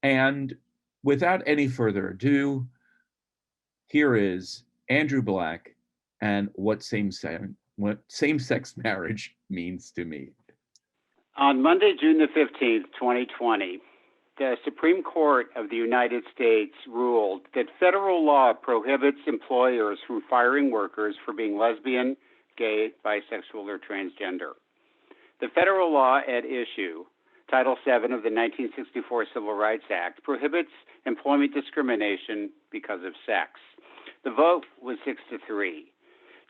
And without any further ado, here is Andrew Black and what same-sex marriage means to me. On Monday, June the 15th, 2020, the Supreme Court of the United States ruled that federal law prohibits employers from firing workers for being lesbian, gay, bisexual, or transgender. The federal law at issue, Title VII of the 1964 Civil Rights Act, prohibits employment discrimination because of sex. The vote was 6-3.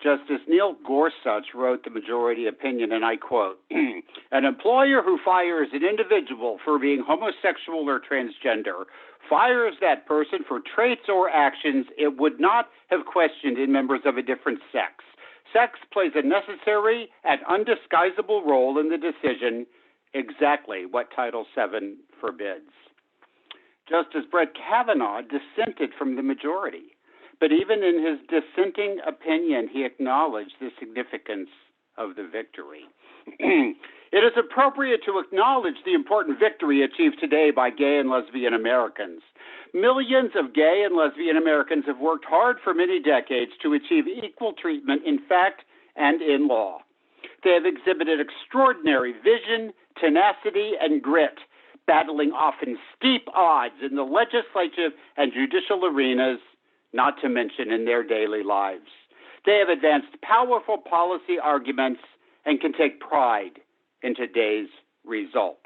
Justice Neil Gorsuch wrote the majority opinion, and I quote, "An employer who fires an individual for being homosexual or transgender fires that person for traits or actions it would not have questioned in members of a different sex. Sex plays a necessary and undisguisable role in the decision, exactly what Title VII forbids." Justice Brett Kavanaugh dissented from the majority, but even in his dissenting opinion, he acknowledged the significance of the victory. It is appropriate to acknowledge the important victory achieved today by gay and lesbian Americans. Millions of gay and lesbian Americans have worked hard for many decades to achieve equal treatment in fact and in law. They have exhibited extraordinary vision, tenacity, and grit, battling often steep odds in the legislative and judicial arenas, not to mention in their daily lives. They have advanced powerful policy arguments and can take pride in today's result.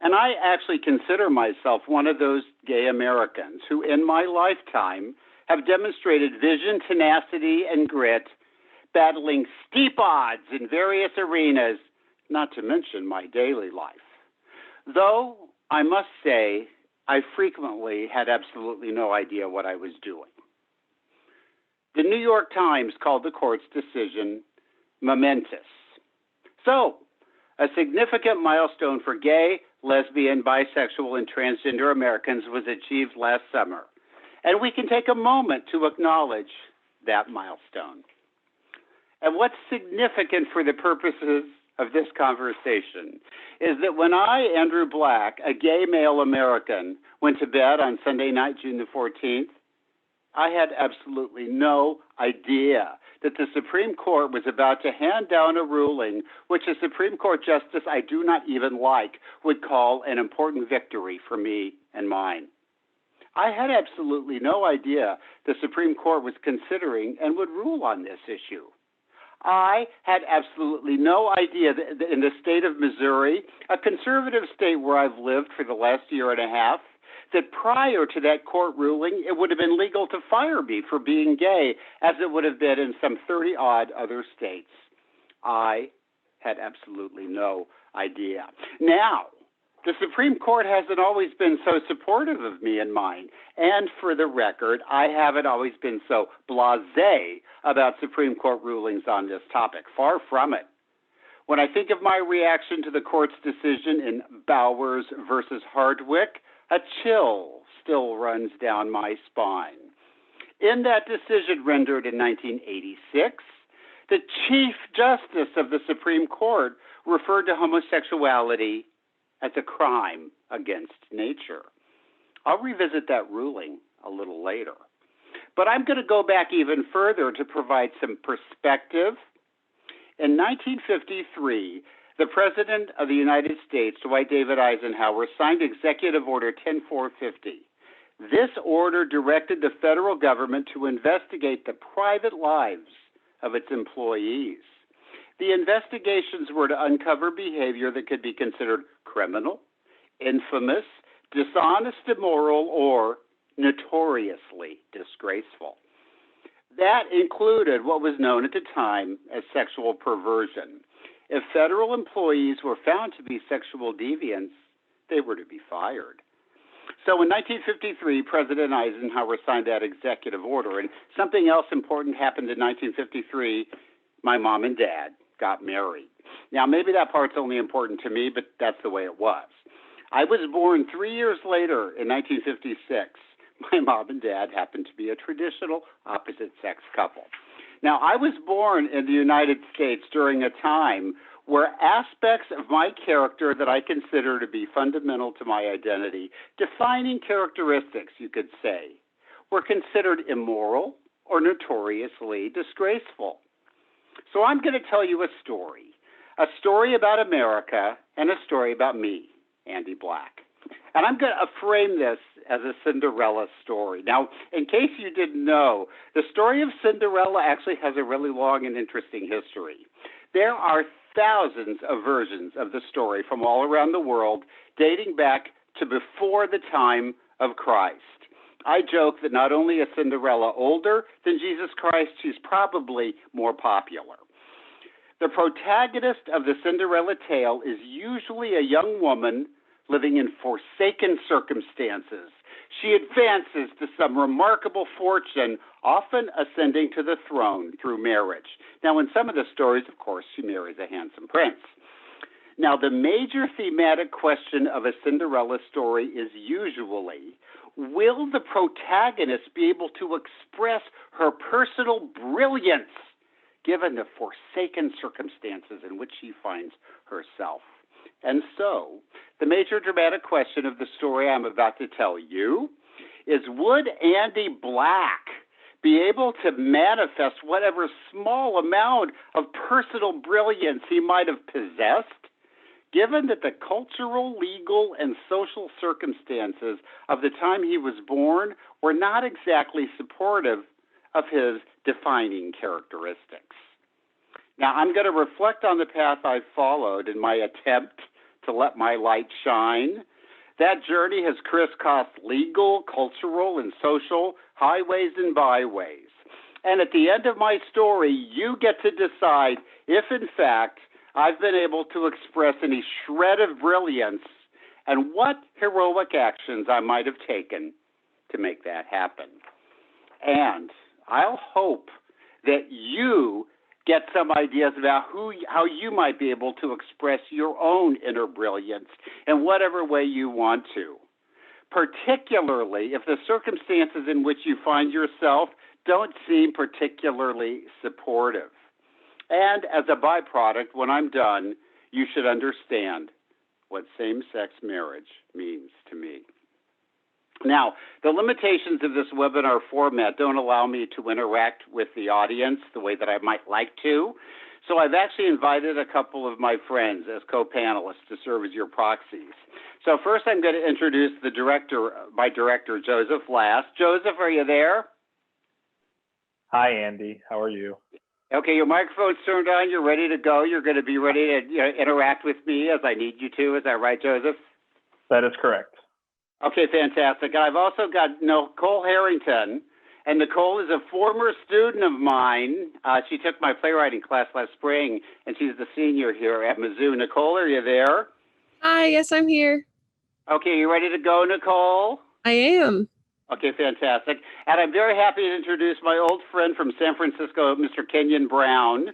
And I actually consider myself one of those gay Americans who, in my lifetime, have demonstrated vision, tenacity, and grit, battling steep odds in various arenas, not to mention my daily life. Though, I must say, I frequently had absolutely no idea what I was doing. The New York Times called the court's decision momentous. So, a significant milestone for gay, lesbian, bisexual, and transgender Americans was achieved last summer, and we can take a moment to acknowledge that milestone. And what's significant for the purposes of this conversation is that when I, Andrew Black, a gay male American, went to bed on Sunday night, June the 14th, I had absolutely no idea that the Supreme Court was about to hand down a ruling which a Supreme Court justice I do not even like would call an important victory for me and mine. I had absolutely no idea the Supreme Court was considering and would rule on this issue. I had absolutely no idea that in the state of Missouri, a conservative state where I've lived for the last year and a half, that prior to that court ruling, it would have been legal to fire me for being gay, as it would have been in some 30-odd other states. I had absolutely no idea. Now, the Supreme Court hasn't always been so supportive of me and mine. And for the record, I haven't always been so blasé about Supreme Court rulings on this topic. Far from it. When I think of my reaction to the court's decision in Bowers versus Hardwick, a chill still runs down my spine. In that decision rendered in 1986, the Chief Justice of the Supreme Court referred to homosexuality as a crime against nature. I'll revisit that ruling a little later. But I'm going to go back even further to provide some perspective. In 1953, the President of the United States, Dwight David Eisenhower, signed Executive Order 10450. This order directed the federal government to investigate the private lives of its employees. The investigations were to uncover behavior that could be considered criminal, infamous, dishonest, immoral, or notoriously disgraceful. That included what was known at the time as sexual perversion. If federal employees were found to be sexual deviants, they were to be fired. So in 1953, President Eisenhower signed that executive order, and something else important happened in 1953. My mom and dad got married. Now, maybe that part's only important to me, but that's the way it was. I was born 3 years later in 1956. My mom and dad happened to be a traditional opposite-sex couple. Now, I was born in the United States during a time where aspects of my character that I consider to be fundamental to my identity, defining characteristics, you could say, were considered immoral or notoriously disgraceful. So I'm going to tell you a story about America and a story about me, Andy Black. And I'm going to frame this as a Cinderella story. Now, in case you didn't know, the story of Cinderella actually has a really long and interesting history. There are thousands of versions of the story from all around the world, dating back to before the time of Christ. I joke that not only is Cinderella older than Jesus Christ, she's probably more popular. The protagonist of the Cinderella tale is usually a young woman living in forsaken circumstances. She advances to some remarkable fortune, often ascending to the throne through marriage. Now, in some of the stories, of course, she marries a handsome prince. Now, the major thematic question of a Cinderella story is usually, will the protagonist be able to express her personal brilliance given the forsaken circumstances in which she finds herself? And so, the major dramatic question of the story I'm about to tell you is, would Andy Black be able to manifest whatever small amount of personal brilliance he might have possessed, given that the cultural, legal, and social circumstances of the time he was born were not exactly supportive of his defining characteristics? Now, I'm going to reflect on the path I followed in my attempt to let my light shine. That journey has crisscrossed legal, cultural, and social highways and byways. And at the end of my story, you get to decide if, in fact, I've been able to express any shred of brilliance and what heroic actions I might have taken to make that happen. And I'll hope that you get some ideas about how you might be able to express your own inner brilliance in whatever way you want to, particularly if the circumstances in which you find yourself don't seem particularly supportive. And as a byproduct, when I'm done, you should understand what same-sex marriage means to me. Now, the limitations of this webinar format don't allow me to interact with the audience the way that I might like to. So I've actually invited a couple of my friends as co-panelists to serve as your proxies. So first I'm going to introduce my director, Joseph Last. Joseph, are you there? Hi, Andy. How are you? Okay, your microphone's turned on. You're ready to go. You're going to be ready to interact with me as I need you to. Is that right, Joseph? That is correct. Okay, fantastic. And I've also got Nicole Harrington. And Nicole is a former student of mine. She took my playwriting class last spring, and she's the senior here at Mizzou. Nicole, are you there? Hi, yes, I'm here. Okay, you ready to go, Nicole? I am. Okay, fantastic. And I'm very happy to introduce my old friend from San Francisco, Mr. Kenyon Brown.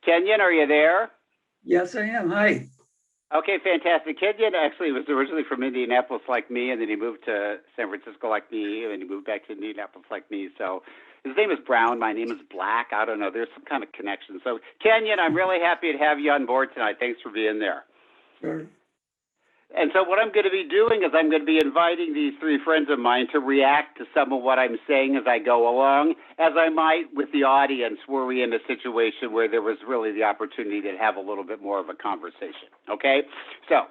Kenyon, are you there? Yes, I am. Hi. Okay, fantastic. Kenyon actually was originally from Indianapolis like me, and then he moved to San Francisco like me, and then he moved back to Indianapolis like me. So his name is Brown. My name is Black. I don't know. There's some kind of connection. So, Kenyon, I'm really happy to have you on board tonight. Thanks for being there. Sure. And so what I'm going to be doing is I'm going to be inviting these three friends of mine to react to some of what I'm saying as I go along, as I might with the audience were we in a situation where there was really the opportunity to have a little bit more of a conversation, okay? So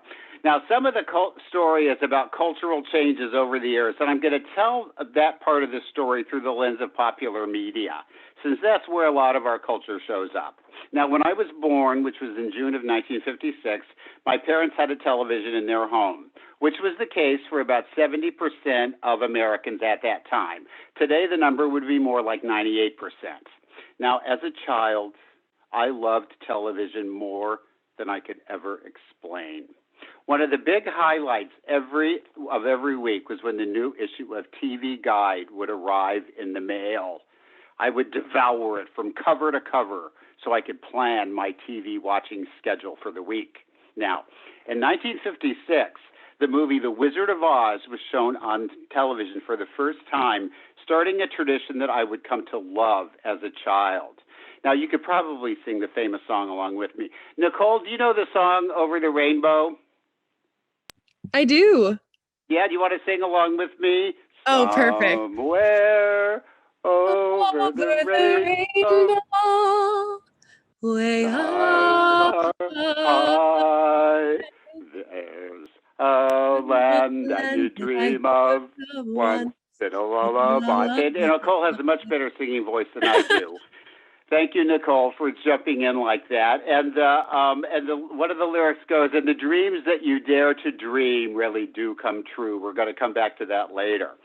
now some of the story is about cultural changes over the years, and I'm going to tell that part of the story through the lens of popular media, since that's where a lot of our culture shows up. Now, when I was born, which was in June of 1956, my parents had a television in their home, which was the case for about 70% of Americans at that time. Today, the number would be more like 98%. Now, as a child, I loved television more than I could ever explain. One of the big highlights every week was when the new issue of TV Guide would arrive in the mail. I would devour it from cover to cover so I could plan my TV watching schedule for the week. Now, in 1956, the movie The Wizard of Oz was shown on television for the first time, starting a tradition that I would come to love as a child. Now, you could probably sing the famous song along with me. Nicole, do you know the song Over the Rainbow? I do. Yeah, do you want to sing along with me? Oh, perfect. Somewhere over the rainbow, way stars are high. There's a land that you dream of once in a lullaby. And Nicole has a much better singing voice than I do. Thank you, Nicole, for jumping in like that. And one of the lyrics goes, "And the dreams that you dare to dream really do come true." We're going to come back to that later.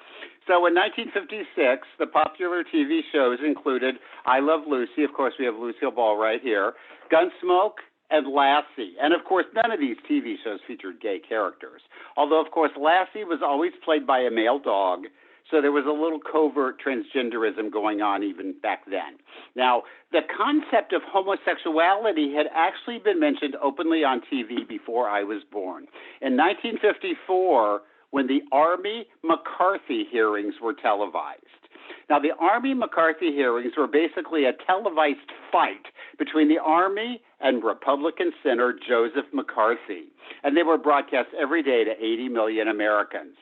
So in 1956, the popular TV shows included I Love Lucy. Of course, we have Lucille Ball right here. Gunsmoke and Lassie. And of course, none of these TV shows featured gay characters. Although, of course, Lassie was always played by a male dog. So there was a little covert transgenderism going on even back then. Now, the concept of homosexuality had actually been mentioned openly on TV before I was born. In 1954, when the Army Mccarthy hearings were televised. Now, the Army Mccarthy hearings were basically a televised fight between the Army and Republican Senator Joseph McCarthy, and they were broadcast every day to 80 million Americans.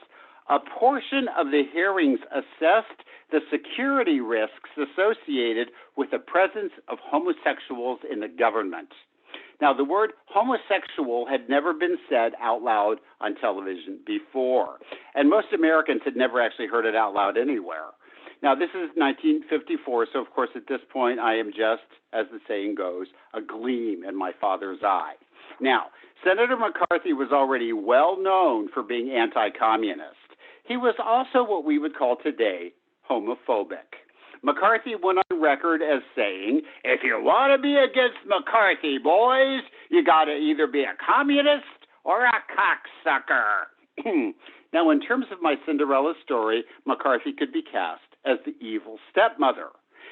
A portion of the hearings assessed the security risks associated with the presence of homosexuals in the government. Now, the word homosexual had never been said out loud on television before, and most Americans had never actually heard it out loud anywhere. Now, this is 1954, so of course at this point I am just, as the saying goes, a gleam in my father's eye. Now, Senator McCarthy was already well known for being anti-communist. He was also what we would call today homophobic. McCarthy went on record as saying, "If you want to be against McCarthy, boys, you got to either be a communist or a cocksucker." Now, in terms of my Cinderella story, McCarthy could be cast as the evil stepmother.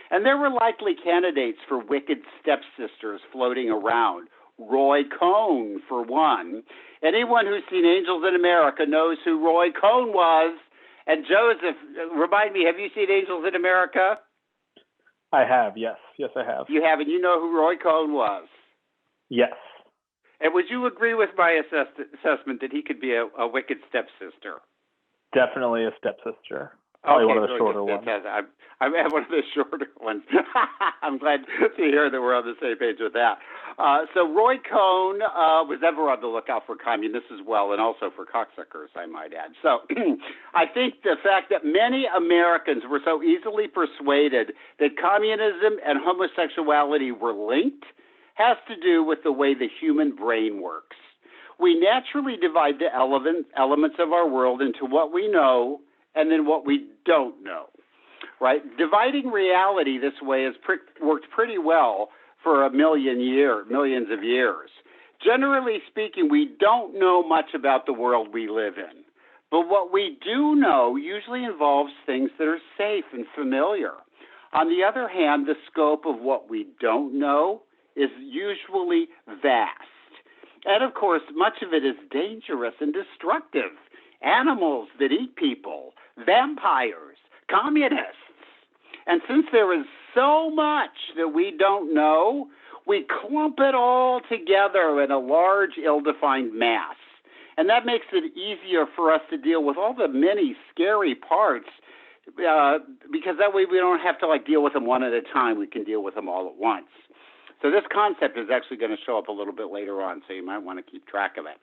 And there were likely candidates for wicked stepsisters floating around. Roy Cohn, for one. Anyone who's seen Angels in America knows who Roy Cohn was. And Joseph, remind me, have you seen Angels in America? I have, yes. Yes, I have. You have, and you know who Roy Cohn was? Yes. And would you agree with my assessment that he could be a wicked stepsister? Definitely a stepsister. Probably one of the shorter ones. I have one of the shorter ones. I'm glad to hear that we're on the same page with that. So Roy Cohn was ever on the lookout for communists as well, and also for cocksuckers, I might add. So I think the fact that many Americans were so easily persuaded that communism and homosexuality were linked has to do with the way the human brain works. We naturally divide the elements of our world into what we know and then what we don't know, right? Dividing reality this way has worked pretty well for millions of years. Generally speaking, we don't know much about the world we live in. But what we do know usually involves things that are safe and familiar. On the other hand, the scope of what we don't know is usually vast. And of course, much of it is dangerous and destructive. Animals that eat people, vampires, communists. And since there is so much that we don't know, we clump it all together in a large, ill-defined mass. And that makes it easier for us to deal with all the many scary parts, because that way we don't have to deal with them one at a time. We can deal with them all at once. So this concept is actually going to show up a little bit later on, so you might want to keep track of it.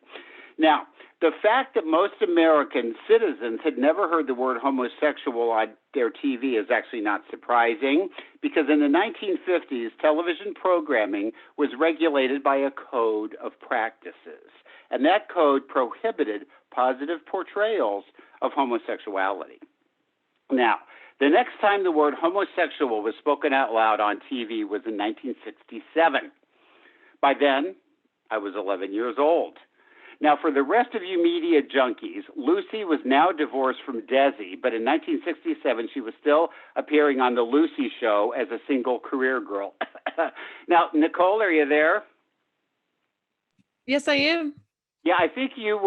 Now, the fact that most American citizens had never heard the word homosexual on their TV is actually not surprising, because in the 1950s, television programming was regulated by a code of practices, and that code prohibited positive portrayals of homosexuality. Now, the next time the word homosexual was spoken out loud on TV was in 1967. By then, I was 11 years old. Now, for the rest of you media junkies, Lucy was now divorced from Desi, but in 1967, she was still appearing on The Lucy Show as a single career girl. Now, Nicole, are you there? Yes, I am. Yeah, I think you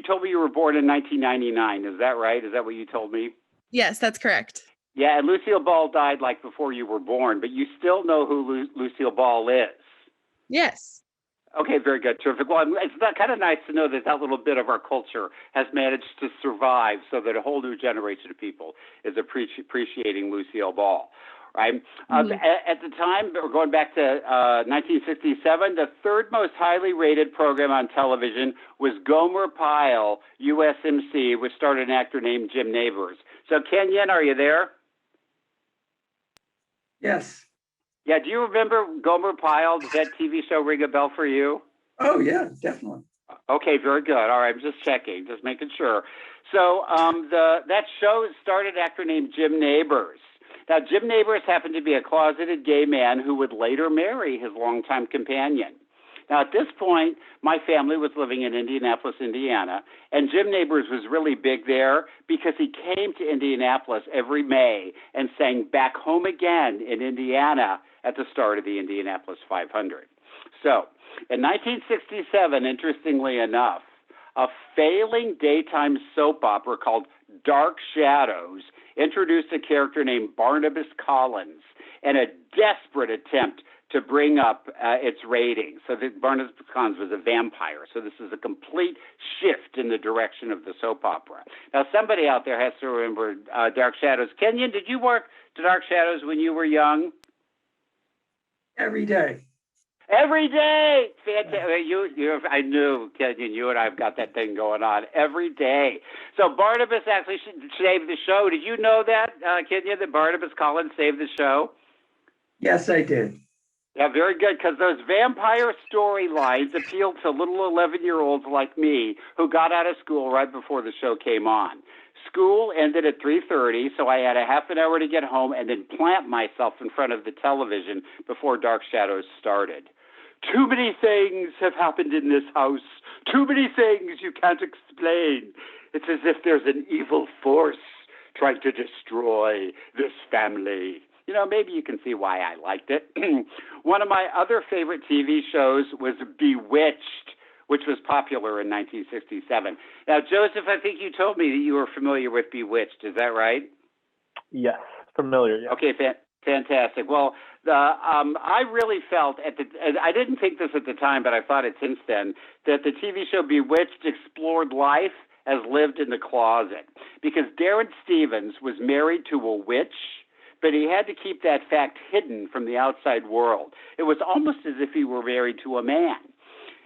told me you were born in 1999. Is that right? Is that what you told me? Yes, that's correct. Yeah, and Lucille Ball died like before you were born, but you still know who Lucille Ball is. Yes. Okay, very good. Terrific. Well, it's kind of nice to know that that little bit of our culture has managed to survive so that a whole new generation of people is appreciating Lucille Ball. Right. At the time, we're going back to 1967, the third most highly rated program on television was Gomer Pyle, USMC, which starred an actor named Jim Nabors. So, Kenyon, are you there? Yes. Yeah, do you remember Gomer Pyle? Does that TV show ring a bell for you? Oh, yeah, definitely. Okay, very good. All right, I'm just checking, just making sure. So that show starred an actor named Jim Nabors. Now, Jim Nabors happened to be a closeted gay man who would later marry his longtime companion. Now, at this point, my family was living in Indianapolis, Indiana, and Jim Nabors was really big there because he came to Indianapolis every May and sang Back Home Again in Indiana at the start of the Indianapolis 500. So, in 1967, interestingly enough, a failing daytime soap opera called Dark Shadows introduced a character named Barnabas Collins in a desperate attempt to bring up its ratings. So Barnabas Collins was a vampire. So this is a complete shift in the direction of the soap opera. Now, somebody out there has to remember Dark Shadows. Kenyon, did you work to Dark Shadows when you were young? Every day. Every day. Fantastic. I knew, Kenyon, you and I have got that thing going on every day. So Barnabas actually saved the show. Did you know that, Kenyon, that Barnabas Collins saved the show? Yes, I did. Yeah, very good, because those vampire storylines appealed to little 11-year-olds like me who got out of school right before the show came on. School ended at 3:30, so I had a half an hour to get home and then plant myself in front of the television before Dark Shadows started. Too many things have happened in this house. Too many things you can't explain. It's as if there's an evil force trying to destroy this family. You know, maybe you can see why I liked it. One of my other favorite TV shows was Bewitched, which was popular in 1967. Now, Joseph, I think you told me that you were familiar with Bewitched. Is that right? Yes, familiar. Yeah. Okay, fantastic. Well, I really felt I didn't think this at the time, but I thought it since then, that the TV show Bewitched explored life as lived in the closet. Because Darren Stevens was married to a witch, but he had to keep that fact hidden from the outside world. It was almost as if he were married to a man.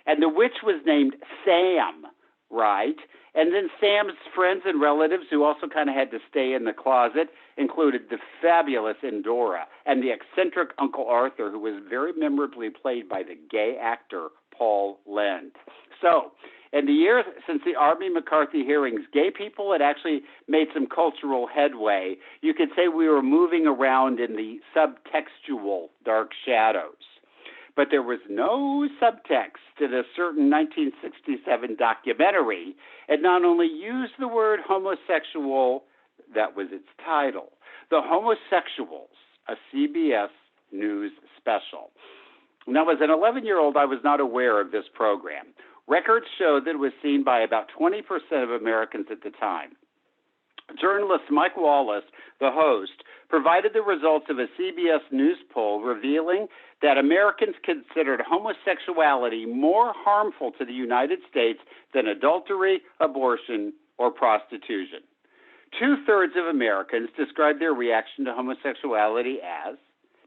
And the witch was named Sam, right? And then Sam's friends and relatives, who also kind of had to stay in the closet, included the fabulous Endora and the eccentric Uncle Arthur, who was very memorably played by the gay actor Paul Lynde. So, in the years since the Army-McCarthy hearings, gay people had actually made some cultural headway. You could say we were moving around in the subtextual Dark Shadows. But there was no subtext in a certain 1967 documentary. It not only used the word homosexual, that was its title, The Homosexuals, a CBS News special. Now, as an 11-year-old, I was not aware of this program. Records show that it was seen by about 20% of Americans at the time. Journalist Mike Wallace, the host, provided the results of a CBS News poll revealing that Americans considered homosexuality more harmful to the United States than adultery, abortion, or prostitution. 2/3 of Americans described their reaction to homosexuality as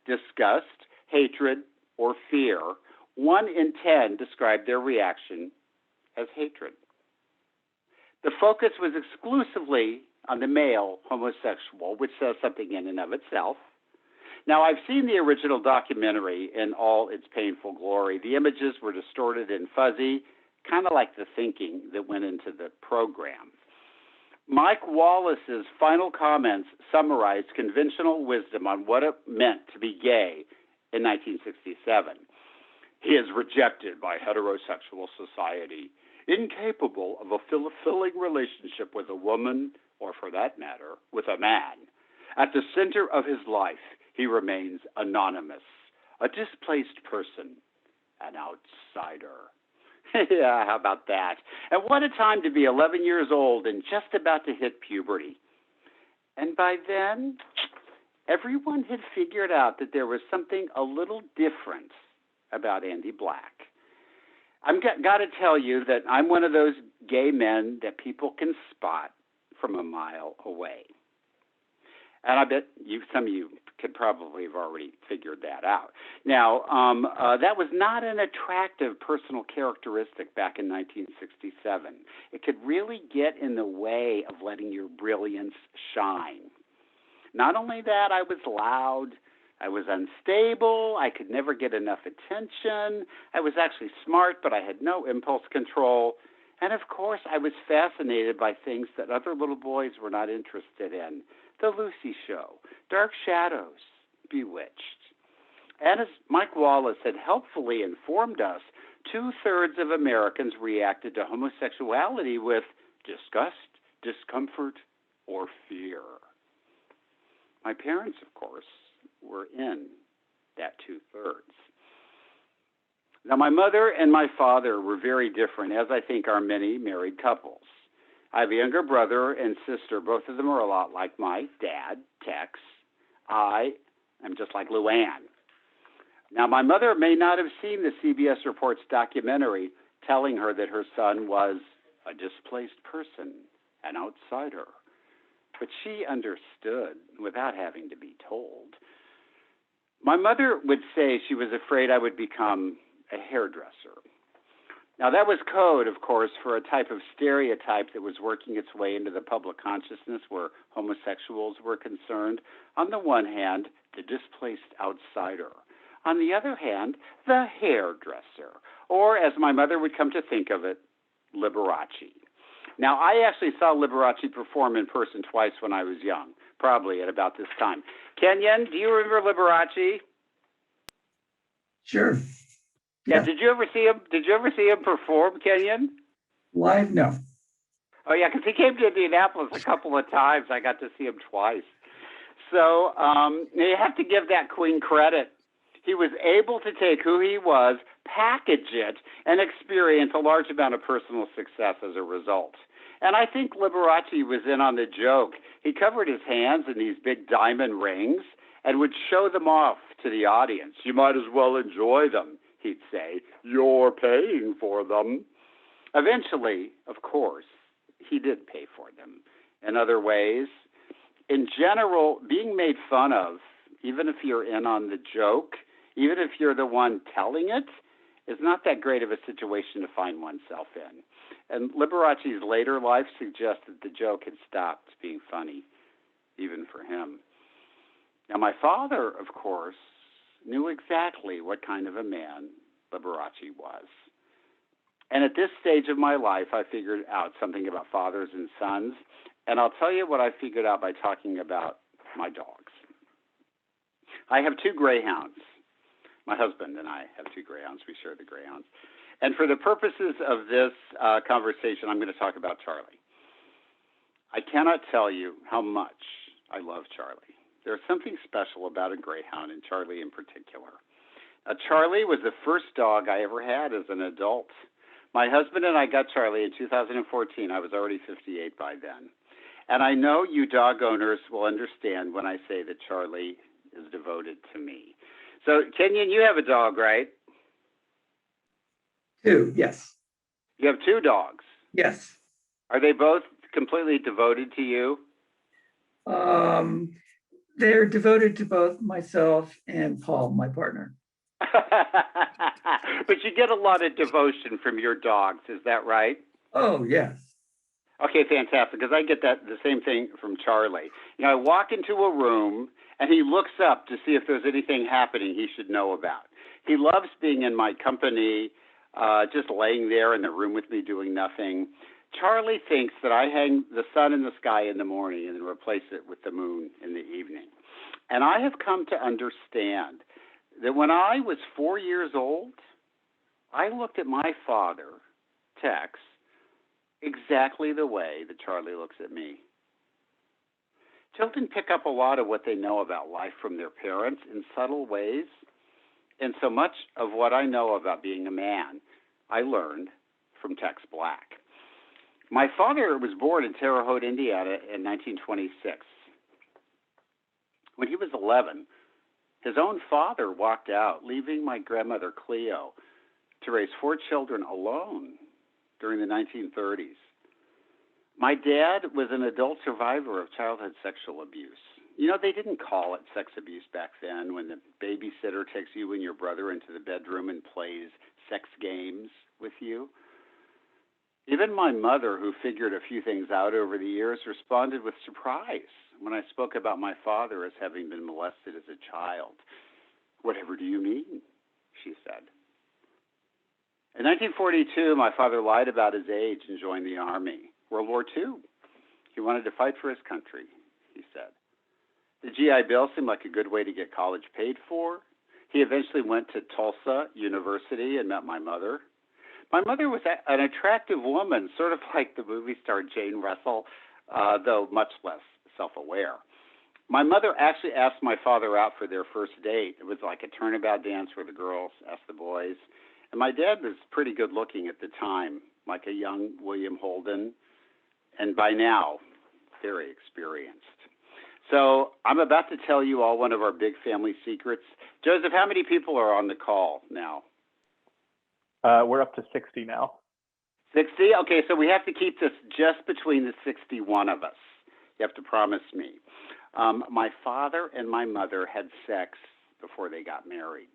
disgust, hatred, or fear. 1 in 10 described their reaction as hatred. The focus was exclusively on the male homosexual, which says something in and of itself. Now, I've seen the original documentary in all its painful glory. The images were distorted and fuzzy, kind of like the thinking that went into the program. Mike Wallace's final comments summarized conventional wisdom on what it meant to be gay in 1967. He is rejected by heterosexual society, incapable of a fulfilling relationship with a woman, or for that matter, with a man. At the center of his life, he remains anonymous, a displaced person, an outsider. Yeah, how about that? And what a time to be 11 years old and just about to hit puberty. And by then, everyone had figured out that there was something a little different about Andy Black. I've got to tell you that I'm one of those gay men that people can spot from a mile away. And I bet some of you could probably have already figured that out. Now, that was not an attractive personal characteristic back in 1967. It could really get in the way of letting your brilliance shine. Not only that, I was loud, I was unstable, I could never get enough attention, I was actually smart, but I had no impulse control, and of course I was fascinated by things that other little boys were not interested in. The Lucy Show, Dark Shadows, Bewitched. And as Mike Wallace had helpfully informed us, 2/3 of Americans reacted to homosexuality with disgust, discomfort, or fear. My parents, of course, were in that 2/3. Now, my mother and my father were very different, as I think are many married couples. I have a younger brother and sister. Both of them are a lot like my dad, Tex. I am just like Luann. Now, my mother may not have seen the CBS Reports documentary telling her that her son was a displaced person, an outsider. But she understood without having to be told. My mother would say she was afraid I would become a hairdresser. Now, that was code, of course, for a type of stereotype that was working its way into the public consciousness where homosexuals were concerned. On the one hand, the displaced outsider. On the other hand, the hairdresser, or as my mother would come to think of it, Liberace. Now, I actually saw Liberace perform in person twice when I was young, probably at about this time. Kenyon, do you remember Liberace? Sure. Yeah. Did you ever see him? Did you ever see him perform, Kenyon? Live? No. Oh yeah, because he came to Indianapolis a couple of times. I got to see him twice. So you have to give that queen credit. He was able to take who he was, package it, and experience a large amount of personal success as a result. And I think Liberace was in on the joke. He covered his hands in these big diamond rings and would show them off to the audience. You might as well enjoy them, he'd say. You're paying for them. Eventually, of course, he did pay for them. In other ways, in general, being made fun of, even if you're in on the joke, even if you're the one telling it, is not that great of a situation to find oneself in. And Liberace's later life suggests that the joke had stopped being funny, even for him. Now, my father, of course, knew exactly what kind of a man Liberace was. And at this stage of my life, I figured out something about fathers and sons. And I'll tell you what I figured out by talking about my dogs. I have 2 greyhounds. My husband and I have 2 greyhounds. We share the greyhounds. And for the purposes of this conversation, I'm going to talk about Charlie. I cannot tell you how much I love Charlie. There's something special about a greyhound, and Charlie in particular. Charlie was the first dog I ever had as an adult. My husband and I got Charlie in 2014. I was already 58 by then. And I know you dog owners will understand when I say that Charlie is devoted to me. So, Kenyon, you have a dog, right? 2, yes. You have 2 dogs? Yes. Are they both completely devoted to you? They're devoted to both myself and Paul, my partner. But you get a lot of devotion from your dogs, is that right? Oh, yes. Okay, fantastic, because I get the same thing from Charlie. You know, I walk into a room, and he looks up to see if there's anything happening he should know about. He loves being in my company, just laying there in the room with me doing nothing. Charlie thinks that I hang the sun in the sky in the morning and then replace it with the moon in the evening. And I have come to understand that when I was 4 years old, I looked at my father, Tex, exactly the way that Charlie looks at me. Children pick up a lot of what they know about life from their parents in subtle ways. And so much of what I know about being a man, I learned from Tex Black. My father was born in Terre Haute, Indiana in 1926. When he was 11, his own father walked out, leaving my grandmother Cleo to raise 4 children alone during the 1930s. My dad was an adult survivor of childhood sexual abuse. You know, they didn't call it sex abuse back then, when the babysitter takes you and your brother into the bedroom and plays sex games with you. Even my mother, who figured a few things out over the years, responded with surprise when I spoke about my father as having been molested as a child. "Whatever do you mean?" she said. In 1942, my father lied about his age and joined the Army. World War II. He wanted to fight for his country, he said. The GI Bill seemed like a good way to get college paid for. He eventually went to Tulsa University and met my mother. My mother was an attractive woman, sort of like the movie star Jane Russell, though much less self-aware. My mother actually asked my father out for their first date. It was like a turnabout dance where the girls asked the boys. And my dad was pretty good looking at the time, like a young William Holden, and by now, very experienced. So I'm about to tell you all one of our big family secrets. Joseph, how many people are on the call now? We're up to 60 now. 60? Okay, so we have to keep this just between the 61 of us. You have to promise me. My father and my mother had sex before they got married.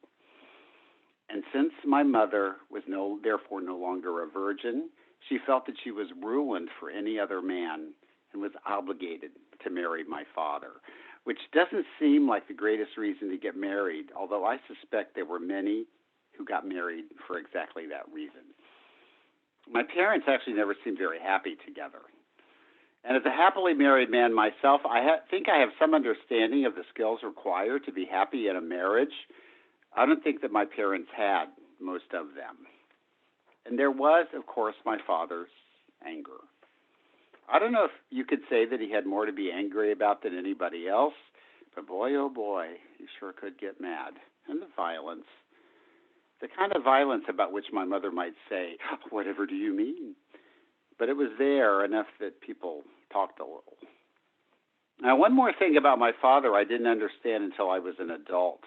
And since my mother was therefore no longer a virgin, she felt that she was ruined for any other man and was obligated to marry my father, which doesn't seem like the greatest reason to get married, although I suspect there were many who got married for exactly that reason. My parents actually never seemed very happy together. And as a happily married man myself, I think I have some understanding of the skills required to be happy in a marriage. I don't think that my parents had most of them. And there was, of course, my father's anger. I don't know if you could say that he had more to be angry about than anybody else, but boy, oh boy, he sure could get mad. And the violence. The kind of violence about which my mother might say, "Whatever do you mean?" But it was there enough that people talked a little. Now, one more thing about my father I didn't understand until I was an adult.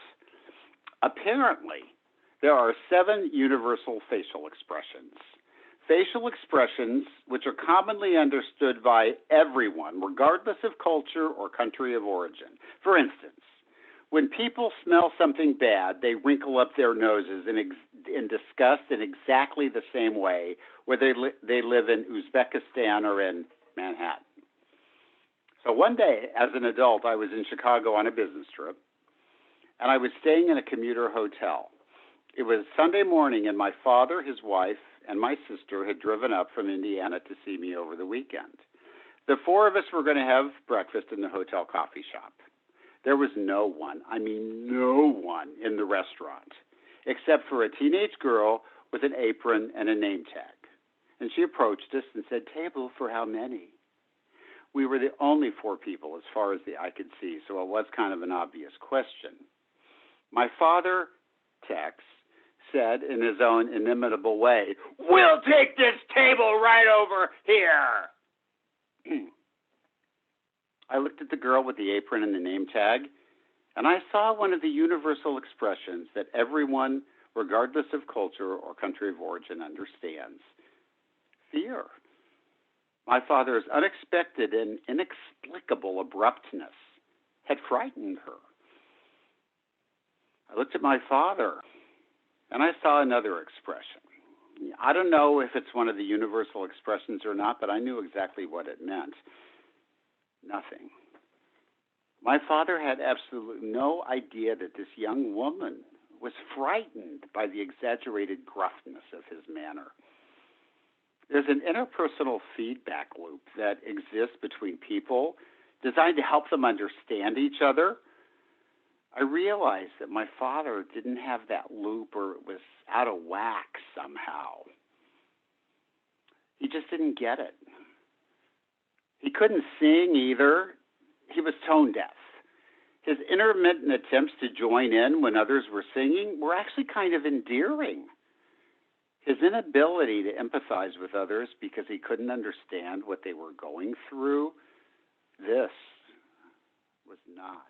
Apparently, there are 7 universal facial expressions. Facial expressions which are commonly understood by everyone, regardless of culture or country of origin. For instance, when people smell something bad, they wrinkle up their noses in disgust in exactly the same way, whether they live in Uzbekistan or in Manhattan. So one day, as an adult, I was in Chicago on a business trip, and I was staying in a commuter hotel. It was Sunday morning, and my father, his wife, and my sister had driven up from Indiana to see me over the weekend. The 4 of us were going to have breakfast in the hotel coffee shop. There was no one, I mean no one, in the restaurant, except for a teenage girl with an apron and a name tag. And she approached us and said, "Table for how many?" We were the only 4 people as far as the eye could see, so it was kind of an obvious question. My father, Tex, said in his own inimitable way, "We'll take this table right over here." I looked at the girl with the apron and the name tag, and I saw one of the universal expressions that everyone, regardless of culture or country of origin, understands. Fear. My father's unexpected and inexplicable abruptness had frightened her. I looked at my father, and I saw another expression. I don't know if it's one of the universal expressions or not, but I knew exactly what it meant. Nothing. My father had absolutely no idea that this young woman was frightened by the exaggerated gruffness of his manner. There's an interpersonal feedback loop that exists between people designed to help them understand each other. I realized that my father didn't have that loop, or it was out of whack somehow. He just didn't get it. He couldn't sing either. He was tone deaf. His intermittent attempts to join in when others were singing were actually kind of endearing. His inability to empathize with others because he couldn't understand what they were going through, this was not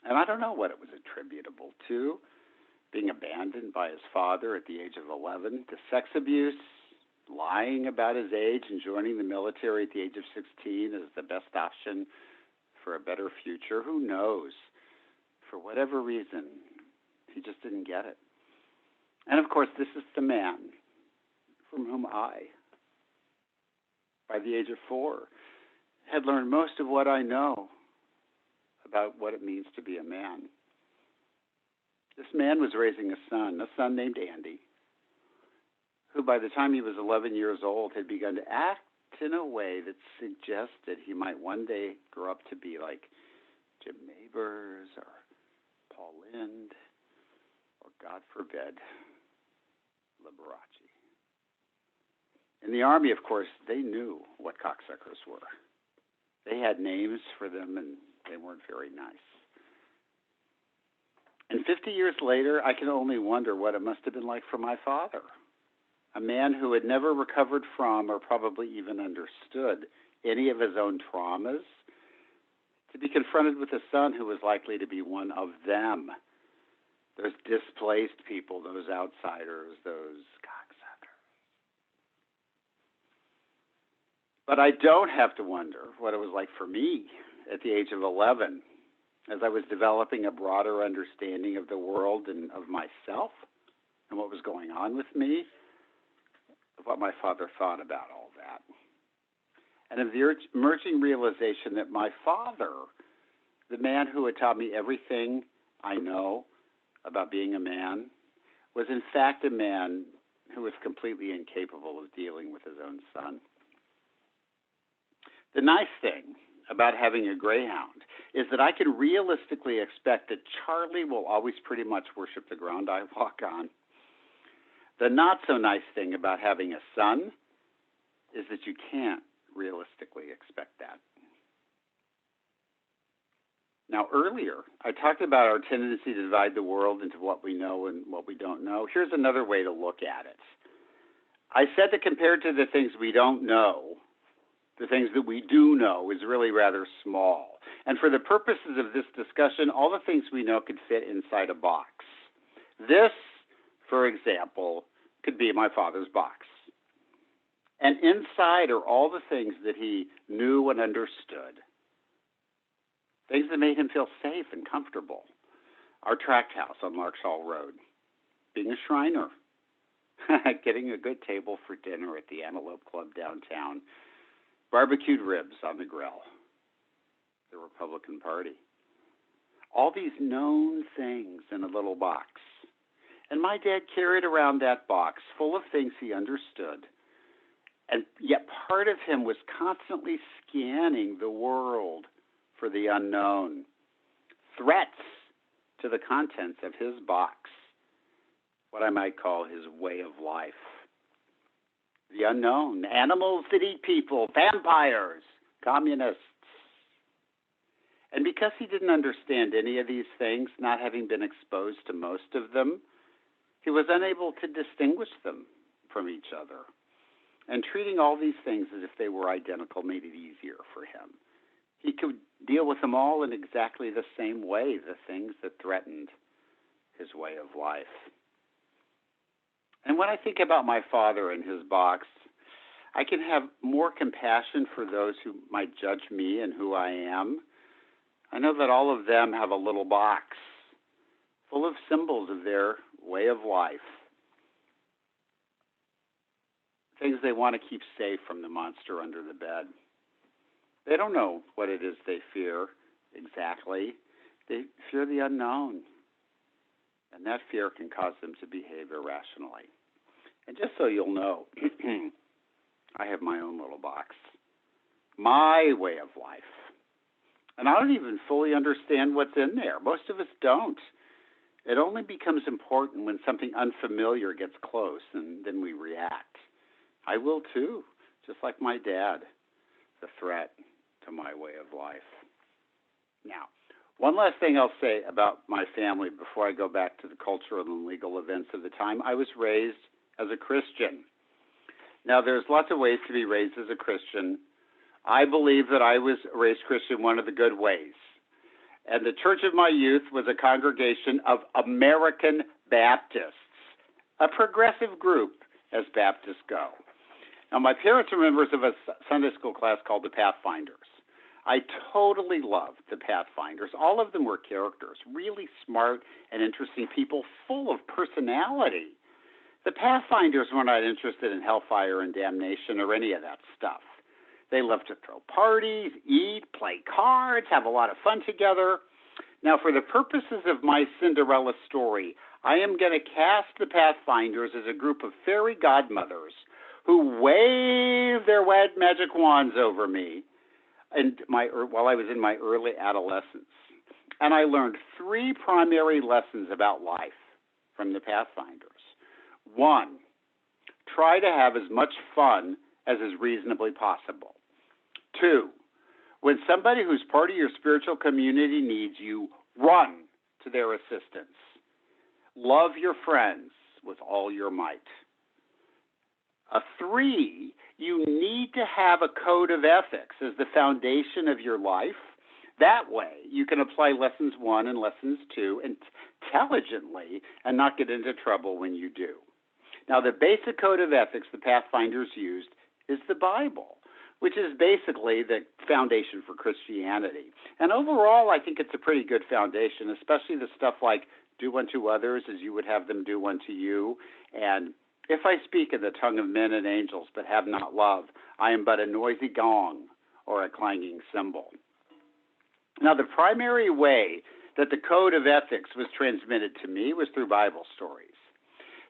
And I don't know what it was attributable to. Being abandoned by his father at the age of 11, to sex abuse, lying about his age and joining the military at the age of 16 as the best option for a better future. Who knows? For whatever reason, he just didn't get it. And of course, this is the man from whom I, by the age of 4, had learned most of what I know about what it means to be a man. This man was raising a son named Andy, who by the time he was 11 years old had begun to act in a way that suggested he might one day grow up to be like Jim Nabors or Paul Lynde or, God forbid, Liberace. In the Army, of course, they knew what cocksuckers were. They had names for them, and they weren't very nice. And 50 years later, I can only wonder what it must have been like for my father, a man who had never recovered from or probably even understood any of his own traumas, to be confronted with a son who was likely to be one of them, those displaced people, those outsiders, those cocksuckers. But I don't have to wonder what it was like for me at the age of 11, as I was developing a broader understanding of the world and of myself and what was going on with me, of what my father thought about all that. And of the emerging realization that my father, the man who had taught me everything I know about being a man, was in fact a man who was completely incapable of dealing with his own son. The nice thing about having a greyhound is that I can realistically expect that Charlie will always pretty much worship the ground I walk on. The not so nice thing about having a son is that you can't realistically expect that. Now, earlier, I talked about our tendency to divide the world into what we know and what we don't know. Here's another way to look at it. I said that compared to the things we don't know, the things that we do know is really rather small. And for the purposes of this discussion, all the things we know could fit inside a box. This, for example, could be my father's box. And inside are all the things that he knew and understood, things that made him feel safe and comfortable. Our tract house on Larkshall Road, being a Shriner, getting a good table for dinner at the Antelope Club downtown, barbecued ribs on the grill, the Republican Party. All these known things in a little box. And my dad carried around that box full of things he understood. And yet part of him was constantly scanning the world for the unknown, threats to the contents of his box, what I might call his way of life. The unknown, animals that eat people, vampires, communists. And because he didn't understand any of these things, not having been exposed to most of them, he was unable to distinguish them from each other. And treating all these things as if they were identical made it easier for him. He could deal with them all in exactly the same way, the things that threatened his way of life. And when I think about my father and his box, I can have more compassion for those who might judge me and who I am. I know that all of them have a little box full of symbols of their way of life, things they want to keep safe from the monster under the bed. They don't know what it is they fear exactly. They fear the unknown, and that fear can cause them to behave irrationally. And just so you'll know, I have my own little box, my way of life. And I don't even fully understand what's in there. Most of us don't. It only becomes important when something unfamiliar gets close, and then we react. I will too, just like my dad, the threat to my way of life. Now, one last thing I'll say about my family before I go back to the cultural and legal events of the time. I was raised as a Christian. Now, there's lots of ways to be raised as a Christian. I believe that I was raised Christian one of the good ways. And the church of my youth was a congregation of American Baptists, a progressive group as Baptists go. Now, my parents were members of a Sunday school class called the Pathfinders. I totally loved the Pathfinders. All of them were characters, really smart and interesting people, full of personality. The Pathfinders were not interested in hellfire and damnation or any of that stuff. They loved to throw parties, eat, play cards, have a lot of fun together. Now, for the purposes of my Cinderella story, I am going to cast the Pathfinders as a group of fairy godmothers who wave their magic wands over me while I was in my early adolescence. And I learned 3 primary lessons about life from the Pathfinders. 1, try to have as much fun as is reasonably possible. 2, when somebody who's part of your spiritual community needs you, run to their assistance. Love your friends with all your might. 3, you need to have a code of ethics as the foundation of your life. That way, you can apply lessons 1 and lessons 2 intelligently and not get into trouble when you do. Now, the basic code of ethics the Pathfinders used is the Bible, which is basically the foundation for Christianity. And overall, I think it's a pretty good foundation, especially the stuff like do unto others as you would have them do unto you, and if I speak in the tongue of men and angels but have not love, I am but a noisy gong or a clanging cymbal. Now, the primary way that the code of ethics was transmitted to me was through Bible stories.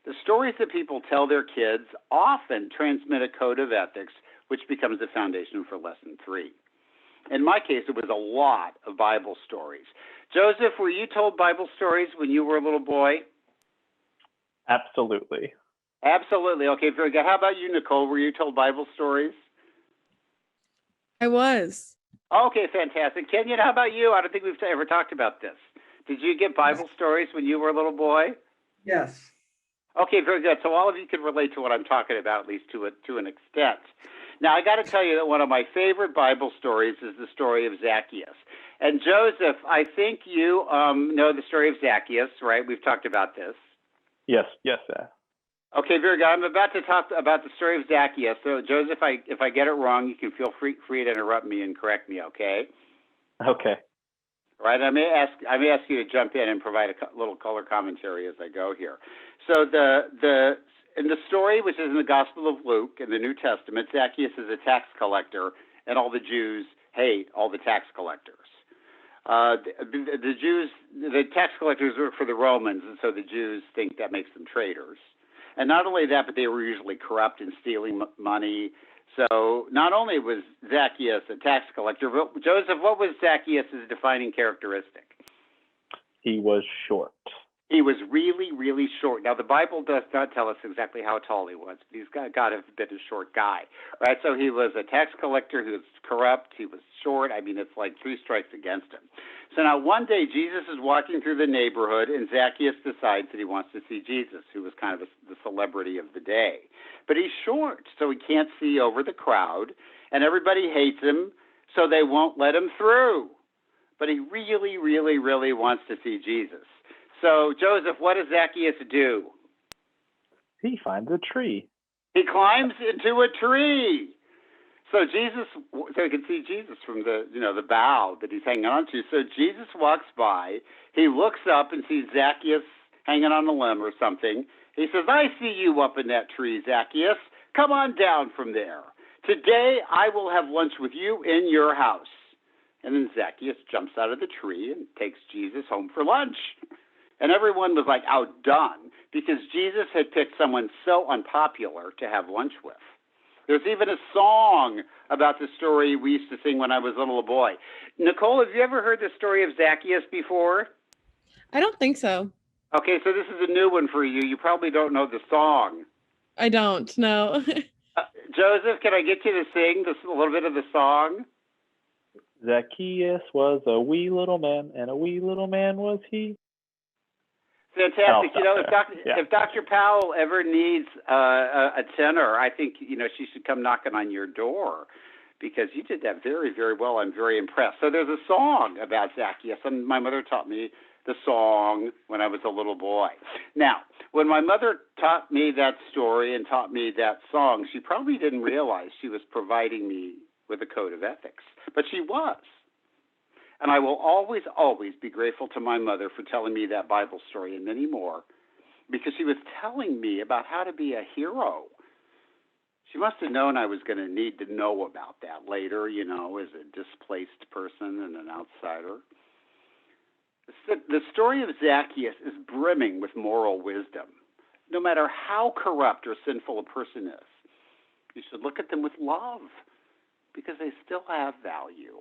The stories that people tell their kids often transmit a code of ethics, which becomes the foundation for lesson 3. In my case, it was a lot of Bible stories. Joseph, were you told Bible stories when you were a little boy? Absolutely. Absolutely. Okay, very good. How about you, Nicole? Were you told Bible stories? I was. Okay, fantastic. Kenyon, how about you? I don't think we've ever talked about this. Did you get Bible stories when you were a little boy? Yes. Okay, very good. So all of you can relate to what I'm talking about, at least to an extent. Now, I got to tell you that one of my favorite Bible stories is the story of Zacchaeus. And Joseph, I think you know the story of Zacchaeus, right? We've talked about this. Yes. Okay, very good. I'm about to talk about the story of Zacchaeus. So, Joseph, if I get it wrong, you can feel free to interrupt me and correct me. Okay. Okay. Right. I may ask you to jump in and provide a little color commentary as I go here. So in the story, which is in the Gospel of Luke in the New Testament, Zacchaeus is a tax collector, and all the Jews hate all the tax collectors. The tax collectors work for the Romans, and so the Jews think that makes them traitors. And not only that, but they were usually corrupt and stealing money. So not only was Zacchaeus a tax collector, but Joseph, what was Zacchaeus' defining characteristic? He was short. He was really, really short. Now, the Bible does not tell us exactly how tall he was, but he's got to have been a short guy, right? So he was a tax collector who was corrupt. He was short. I mean, it's like 3 strikes against him. So now one day, Jesus is walking through the neighborhood, and Zacchaeus decides that he wants to see Jesus, who was kind of the celebrity of the day. But he's short, so he can't see over the crowd, and everybody hates him, so they won't let him through. But he really, really, really wants to see Jesus. So, Joseph, what does Zacchaeus do? He finds a tree. He climbs into a tree. So he can see Jesus from the bough that he's hanging on to. So Jesus walks by. He looks up and sees Zacchaeus hanging on a limb or something. He says, "I see you up in that tree, Zacchaeus. Come on down from there. Today I will have lunch with you in your house." And then Zacchaeus jumps out of the tree and takes Jesus home for lunch. And everyone was like outdone because Jesus had picked someone so unpopular to have lunch with. There's even a song about the story we used to sing when I was a little boy. Nicole, have you ever heard the story of Zacchaeus before? I don't think so. Okay, so this is a new one for you. You probably don't know the song. I don't, no. Joseph, can I get you to sing a little bit of the song? Zacchaeus was a wee little man, and a wee little man was he. Fantastic. If Dr. Powell ever needs a tenor, I think, she should come knocking on your door because you did that very, very well. I'm very impressed. So there's a song about Zacchaeus, and my mother taught me the song when I was a little boy. Now, when my mother taught me that story and taught me that song, she probably didn't realize she was providing me with a code of ethics, but she was. And I will always, always be grateful to my mother for telling me that Bible story and many more, because she was telling me about how to be a hero. She must have known I was going to need to know about that later, you know, as a displaced person and an outsider. The story of Zacchaeus is brimming with moral wisdom. No matter how corrupt or sinful a person is, you should look at them with love because they still have value.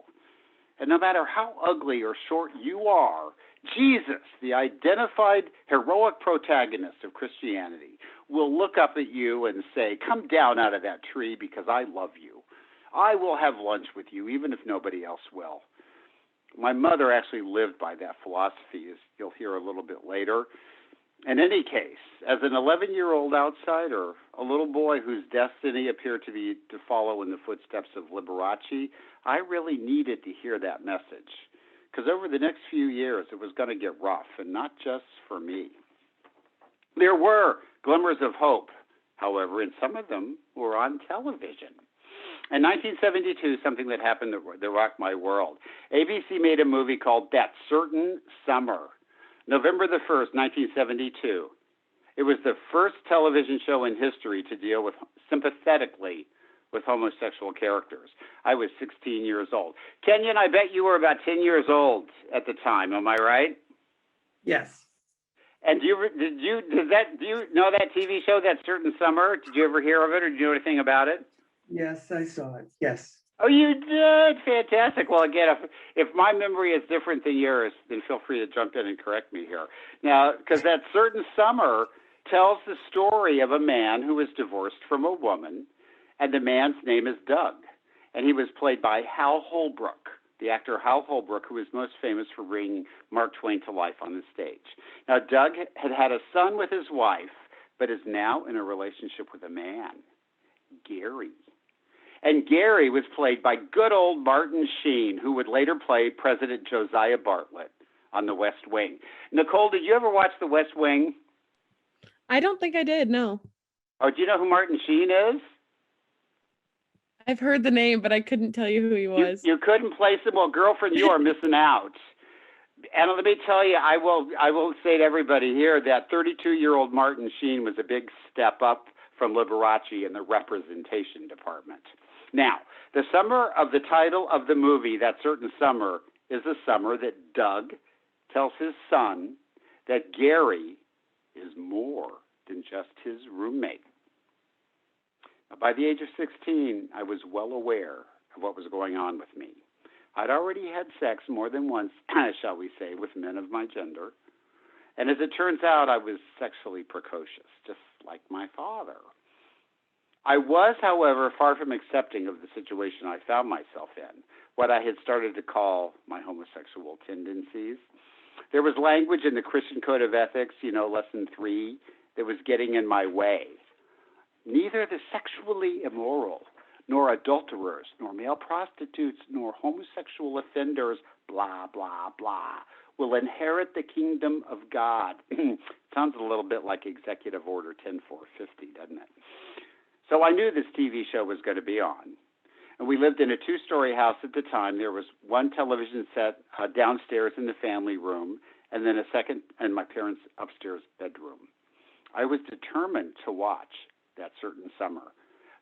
And no matter how ugly or short you are, Jesus, the identified heroic protagonist of Christianity, will look up at you and say, come down out of that tree because I love you. I will have lunch with you even if nobody else will. My mother actually lived by that philosophy, as you'll hear a little bit later. In any case, as an 11-year-old outsider, a little boy whose destiny appeared to follow in the footsteps of Liberace, I really needed to hear that message. Because over the next few years, it was going to get rough, and not just for me. There were glimmers of hope, however, and some of them were on television. In 1972, something that happened that rocked my world. ABC made a movie called That Certain Summer, November the 1st, 1972. It was the first television show in history to deal with sympathetically with homosexual characters. I was 16 years old. Kenyon, I bet you were about 10 years old at the time. Am I right? Yes. And do you know that TV show, That Certain Summer? Did you ever hear of it, or did you know anything about it? Yes, I saw it. Yes. Oh, you did? Fantastic. Well, again, if my memory is different than yours, then feel free to jump in and correct me here. Now, because That Certain Summer tells the story of a man who was divorced from a woman, and the man's name is Doug. And he was played by Hal Holbrook, the actor Hal Holbrook, who is most famous for bringing Mark Twain to life on the stage. Now, Doug had a son with his wife, but is now in a relationship with a man, Gary. And Gary was played by good old Martin Sheen, who would later play President Josiah Bartlett on The West Wing. Nicole, did you ever watch The West Wing? I don't think I did, no. Oh, do you know who Martin Sheen is? I've heard the name, but I couldn't tell you who he was. You couldn't place him? Well, girlfriend, you are missing out. And let me tell you, I will say to everybody here that 32-year-old Martin Sheen was a big step up from Liberace in the representation department. Now, the title of the movie, That Certain Summer, is the summer that Doug tells his son that Gary is more than just his roommate. Now, by the age of 16, I was well aware of what was going on with me. I'd already had sex more than once, shall we say, with men of my gender. And as it turns out, I was sexually precocious, just like my father. I was, however, far from accepting of the situation I found myself in, what I had started to call my homosexual tendencies. There was language in the Christian Code of Ethics, Lesson 3, that was getting in my way. Neither the sexually immoral, nor adulterers, nor male prostitutes, nor homosexual offenders, blah, blah, blah, will inherit the kingdom of God. Sounds a little bit like Executive Order 10450, doesn't it? So I knew this TV show was going to be on. And we lived in a 2-story house at the time. There was one television set downstairs in the family room, and then a second in my parents' upstairs bedroom. I was determined to watch That Certain Summer,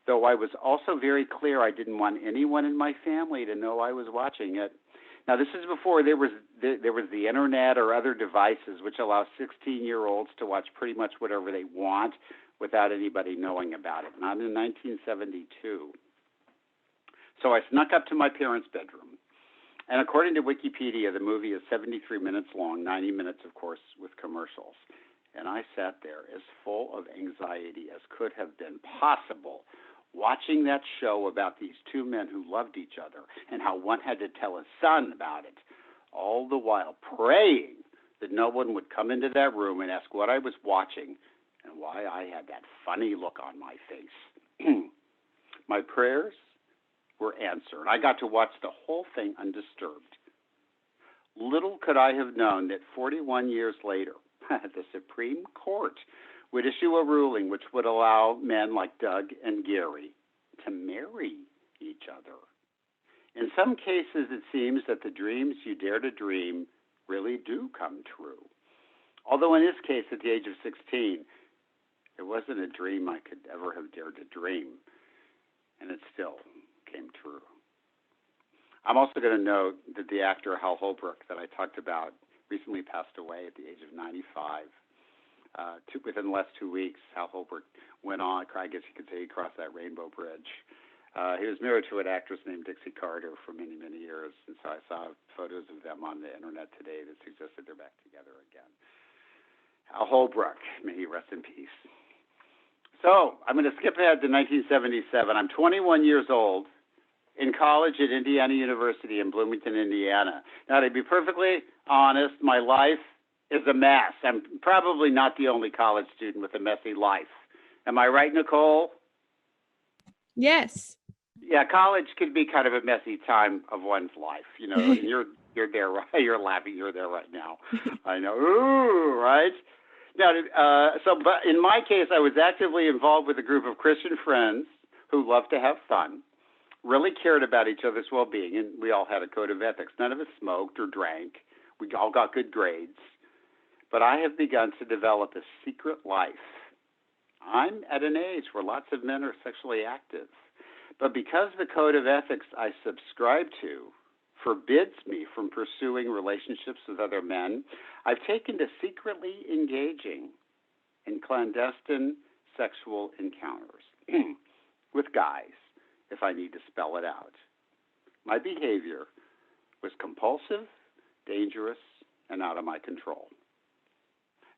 though I was also very clear I didn't want anyone in my family to know I was watching it. Now, this is before there was the internet or other devices which allow 16-year-olds to watch pretty much whatever they want without anybody knowing about it, not in 1972. So I snuck up to my parents' bedroom. And according to Wikipedia, the movie is 73 minutes long, 90 minutes, of course, with commercials. And I sat there as full of anxiety as could have been possible, watching that show about these two men who loved each other and how one had to tell his son about it, all the while praying that no one would come into that room and ask what I was watching and why I had that funny look on my face. My prayers were answered. I got to watch the whole thing undisturbed. Little could I have known that 41 years later, the Supreme Court would issue a ruling which would allow men like Doug and Gary to marry each other. In some cases, it seems that the dreams you dare to dream really do come true. Although in this case, at the age of 16, it wasn't a dream I could ever have dared to dream, and it still came true. I'm also going to note that the actor Hal Holbrook that I talked about recently passed away at the age of 95. Within the last 2 weeks, Hal Holbrook went on, I guess you could say he crossed that rainbow bridge. He was married to an actress named Dixie Carter for many, many years, and so I saw photos of them on the internet today that suggested they're back together again. Hal Holbrook, may he rest in peace. So I'm going to skip ahead to 1977. I'm 21 years old, in college at Indiana University in Bloomington, Indiana. Now, to be perfectly honest, my life is a mess. I'm probably not the only college student with a messy life. Am I right, Nicole? Yes. Yeah, college can be kind of a messy time of one's life, you know. And you're there, right? You're laughing. You're there right now. I know. Ooh, right? Now, but in my case, I was actively involved with a group of Christian friends who loved to have fun, really cared about each other's well-being, and we all had a code of ethics. None of us smoked or drank. We all got good grades. But I have begun to develop a secret life. I'm at an age where lots of men are sexually active. But because the code of ethics I subscribe to forbids me from pursuing relationships with other men, I've taken to secretly engaging in clandestine sexual encounters with guys, if I need to spell it out. My behavior was compulsive, dangerous, and out of my control.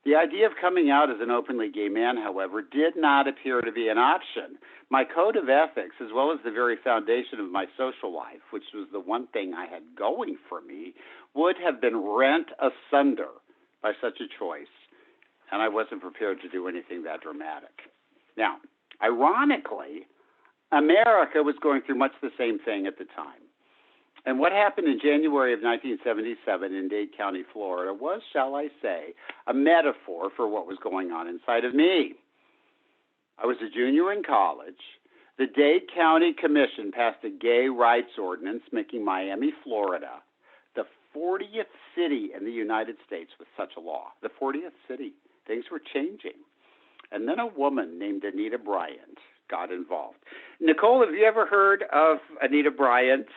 The idea of coming out as an openly gay man, however, did not appear to be an option. My code of ethics, as well as the very foundation of my social life, which was the one thing I had going for me, would have been rent asunder by such a choice, and I wasn't prepared to do anything that dramatic. Now, ironically, America was going through much the same thing at the time. And what happened in January of 1977 in Dade County, Florida was, shall I say, a metaphor for what was going on inside of me. I was a junior in college. The Dade County Commission passed a gay rights ordinance making Miami, Florida, the 40th city in the United States with such a law. The 40th city. Things were changing. And then a woman named Benita Bryant got involved. Nicole, have you ever heard of Benita Bryant?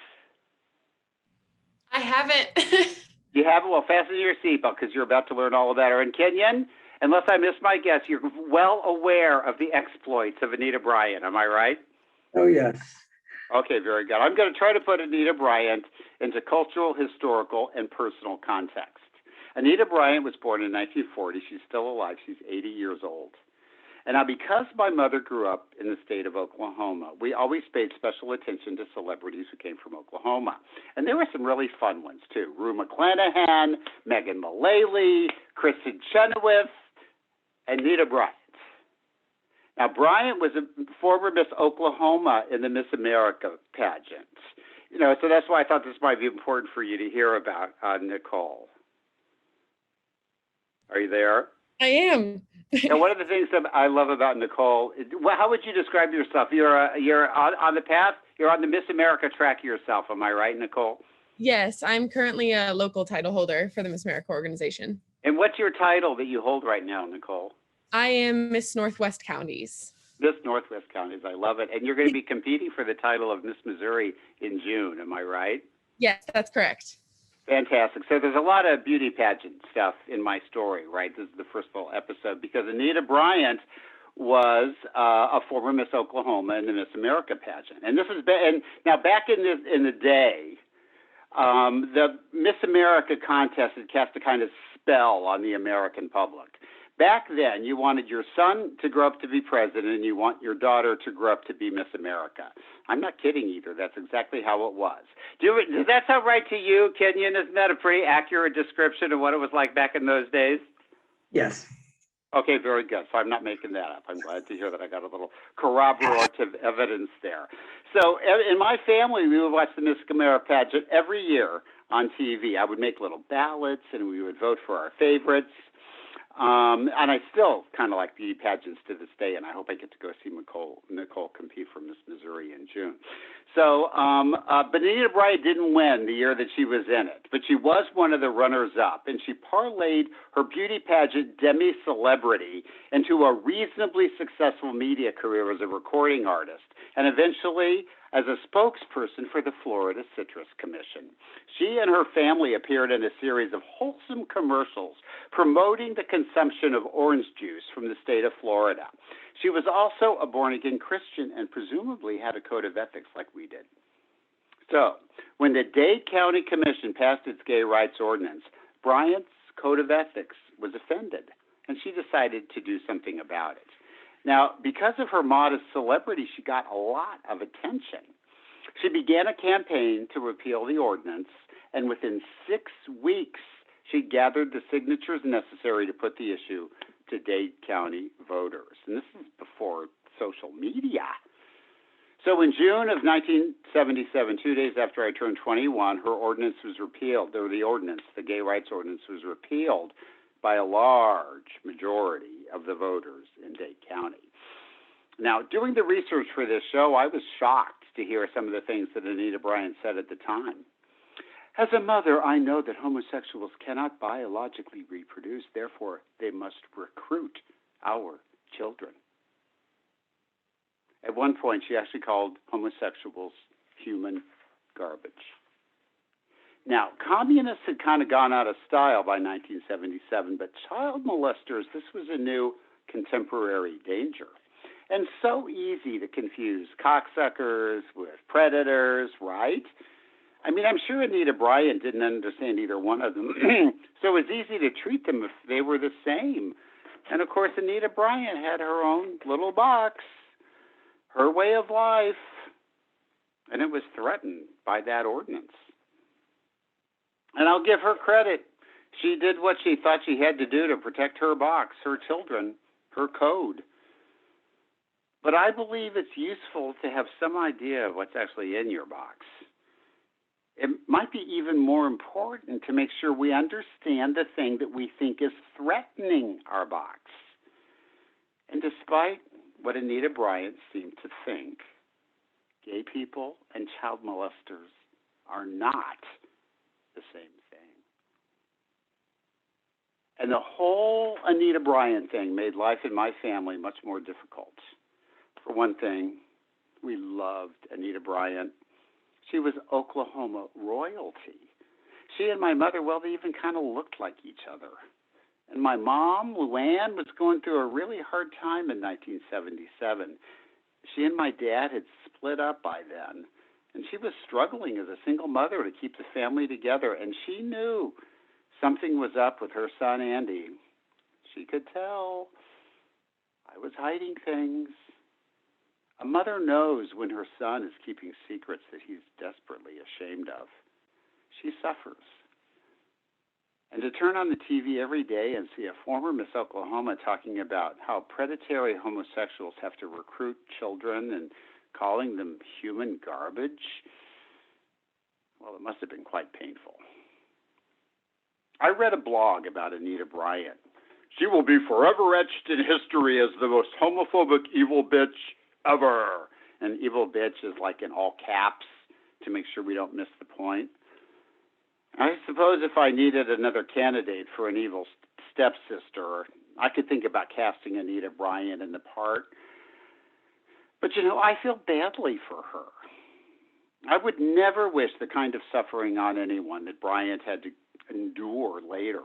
I haven't. You haven't? Well, fasten your seatbelt because you're about to learn all about her. And Kenyon, unless I miss my guess, you're well aware of the exploits of Benita Bryant. Am I right? Oh, yes. Okay, very good. I'm going to try to put Benita Bryant into cultural, historical, and personal context. Benita Bryant was born in 1940. She's still alive. She's 80 years old. And now, because my mother grew up in the state of Oklahoma, we always paid special attention to celebrities who came from Oklahoma. And there were some really fun ones, too. Rue McClanahan, Megan Mullally, Kristen Chenoweth, and Nita Bryant. Now, Bryant was a former Miss Oklahoma in the Miss America pageant. You know, so that's why I thought this might be important for you to hear about, Nicole. Are you there? I am. Now, one of the things that I love about Nicole, how would you describe yourself? You're on the path. You're on the Miss America track yourself. Am I right, Nicole? Yes, I'm currently a local title holder for the Miss America organization. And what's your title that you hold right now, Nicole? I am Miss Northwest Counties. Miss Northwest Counties. I love it. And you're going to be competing for the title of Miss Missouri in June. Am I right? Yes, that's correct. Fantastic. So there's a lot of beauty pageant stuff in my story, right? This is the first little episode because Benita Bryant was a former Miss Oklahoma in the Miss America pageant, and this is and now back in the day, the Miss America contest had cast a kind of spell on the American public. Back then, you wanted your son to grow up to be president, and you want your daughter to grow up to be Miss America. I'm not kidding either. That's exactly how it was. Does that sound right to you, Kenyon? Isn't that a pretty accurate description of what it was like back in those days? Yes. Okay, very good. So I'm not making that up. I'm glad to hear that I got a little corroborative evidence there. So in my family, we would watch the Miss Gamera pageant every year on TV. I would make little ballots, and we would vote for our favorites. And I still kind of like beauty pageants to this day, and I hope I get to go see Nicole compete for Miss Missouri in June. So Benita Bryant didn't win the year that she was in it, but she was one of the runners-up, and she parlayed her beauty pageant demi-celebrity into a reasonably successful media career as a recording artist, and eventually as a spokesperson for the Florida Citrus Commission. She and her family appeared in a series of wholesome commercials promoting the consumption of orange juice from the state of Florida. She was also a born-again Christian and presumably had a code of ethics like we did. So, when the Dade County Commission passed its gay rights ordinance, Bryant's code of ethics was offended, and she decided to do something about it. Now, because of her modest celebrity, she got a lot of attention. She began a campaign to repeal the ordinance, and within 6 weeks, she gathered the signatures necessary to put the issue to Dade County voters. And this is before social media. So in June of 1977, 2 days after I turned 21, her ordinance was repealed, or the gay rights ordinance was repealed by a large majority of the voters in Dade County. Now, doing the research for this show, I was shocked to hear some of the things that Anita Bryant said at the time. As a mother, I know that homosexuals cannot biologically reproduce, therefore they must recruit our children. At one point, she actually called homosexuals human garbage. Now, communists had kind of gone out of style by 1977, but child molesters, this was a new contemporary danger. And so easy to confuse cocksuckers with predators, right? I mean, I'm sure Anita Bryant didn't understand either one of them, so it was easy to treat them if they were the same. And of course, Anita Bryant had her own little box, her way of life, and it was threatened by that ordinance. And I'll give her credit. She did what she thought she had to do to protect her box, her children, her code. But I believe it's useful to have some idea of what's actually in your box. It might be even more important to make sure we understand the thing that we think is threatening our box. And despite what Anita Bryant seemed to think, gay people and child molesters are not the same thing. And the whole Anita Bryant thing made life in my family much more difficult. For one thing, we loved Anita Bryant. She was Oklahoma royalty. She and my mother, well, they even kind of looked like each other. And my mom, Luann, was going through a really hard time in 1977. She and my dad had split up by then, and she was struggling as a single mother to keep the family together, and she knew something was up with her son, Andy. She could tell. I was hiding things. A mother knows when her son is keeping secrets that he's desperately ashamed of. She suffers. And to turn on the TV every day and see a former Miss Oklahoma talking about how predatory homosexuals have to recruit children and calling them human garbage, well, it must have been quite painful. I read a blog about Anita Bryant. She will be forever etched in history as the most homophobic evil bitch ever. And evil bitch is like in all caps to make sure we don't miss the point. I suppose if I needed another candidate for an evil stepsister, I could think about casting Anita Bryant in the part. But, you know, I feel badly for her. I would never wish the kind of suffering on anyone that Bryant had to endure later.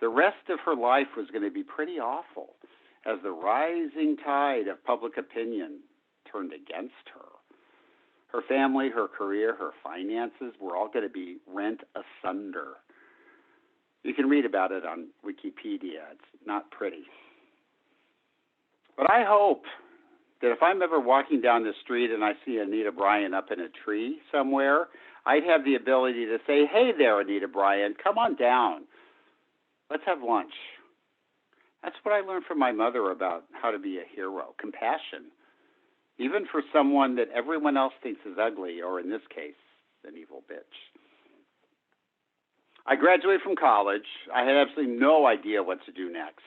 The rest of her life was going to be pretty awful as the rising tide of public opinion turned against her. Her family, her career, her finances were all going to be rent asunder. You can read about it on Wikipedia. It's not pretty. But I hope that if I'm ever walking down the street and I see Anita Bryant up in a tree somewhere, I'd have the ability to say, hey there, Anita Bryant, come on down. Let's have lunch. That's what I learned from my mother about how to be a hero, compassion, even for someone that everyone else thinks is ugly, or in this case, an evil bitch. I graduated from college. I had absolutely no idea what to do next.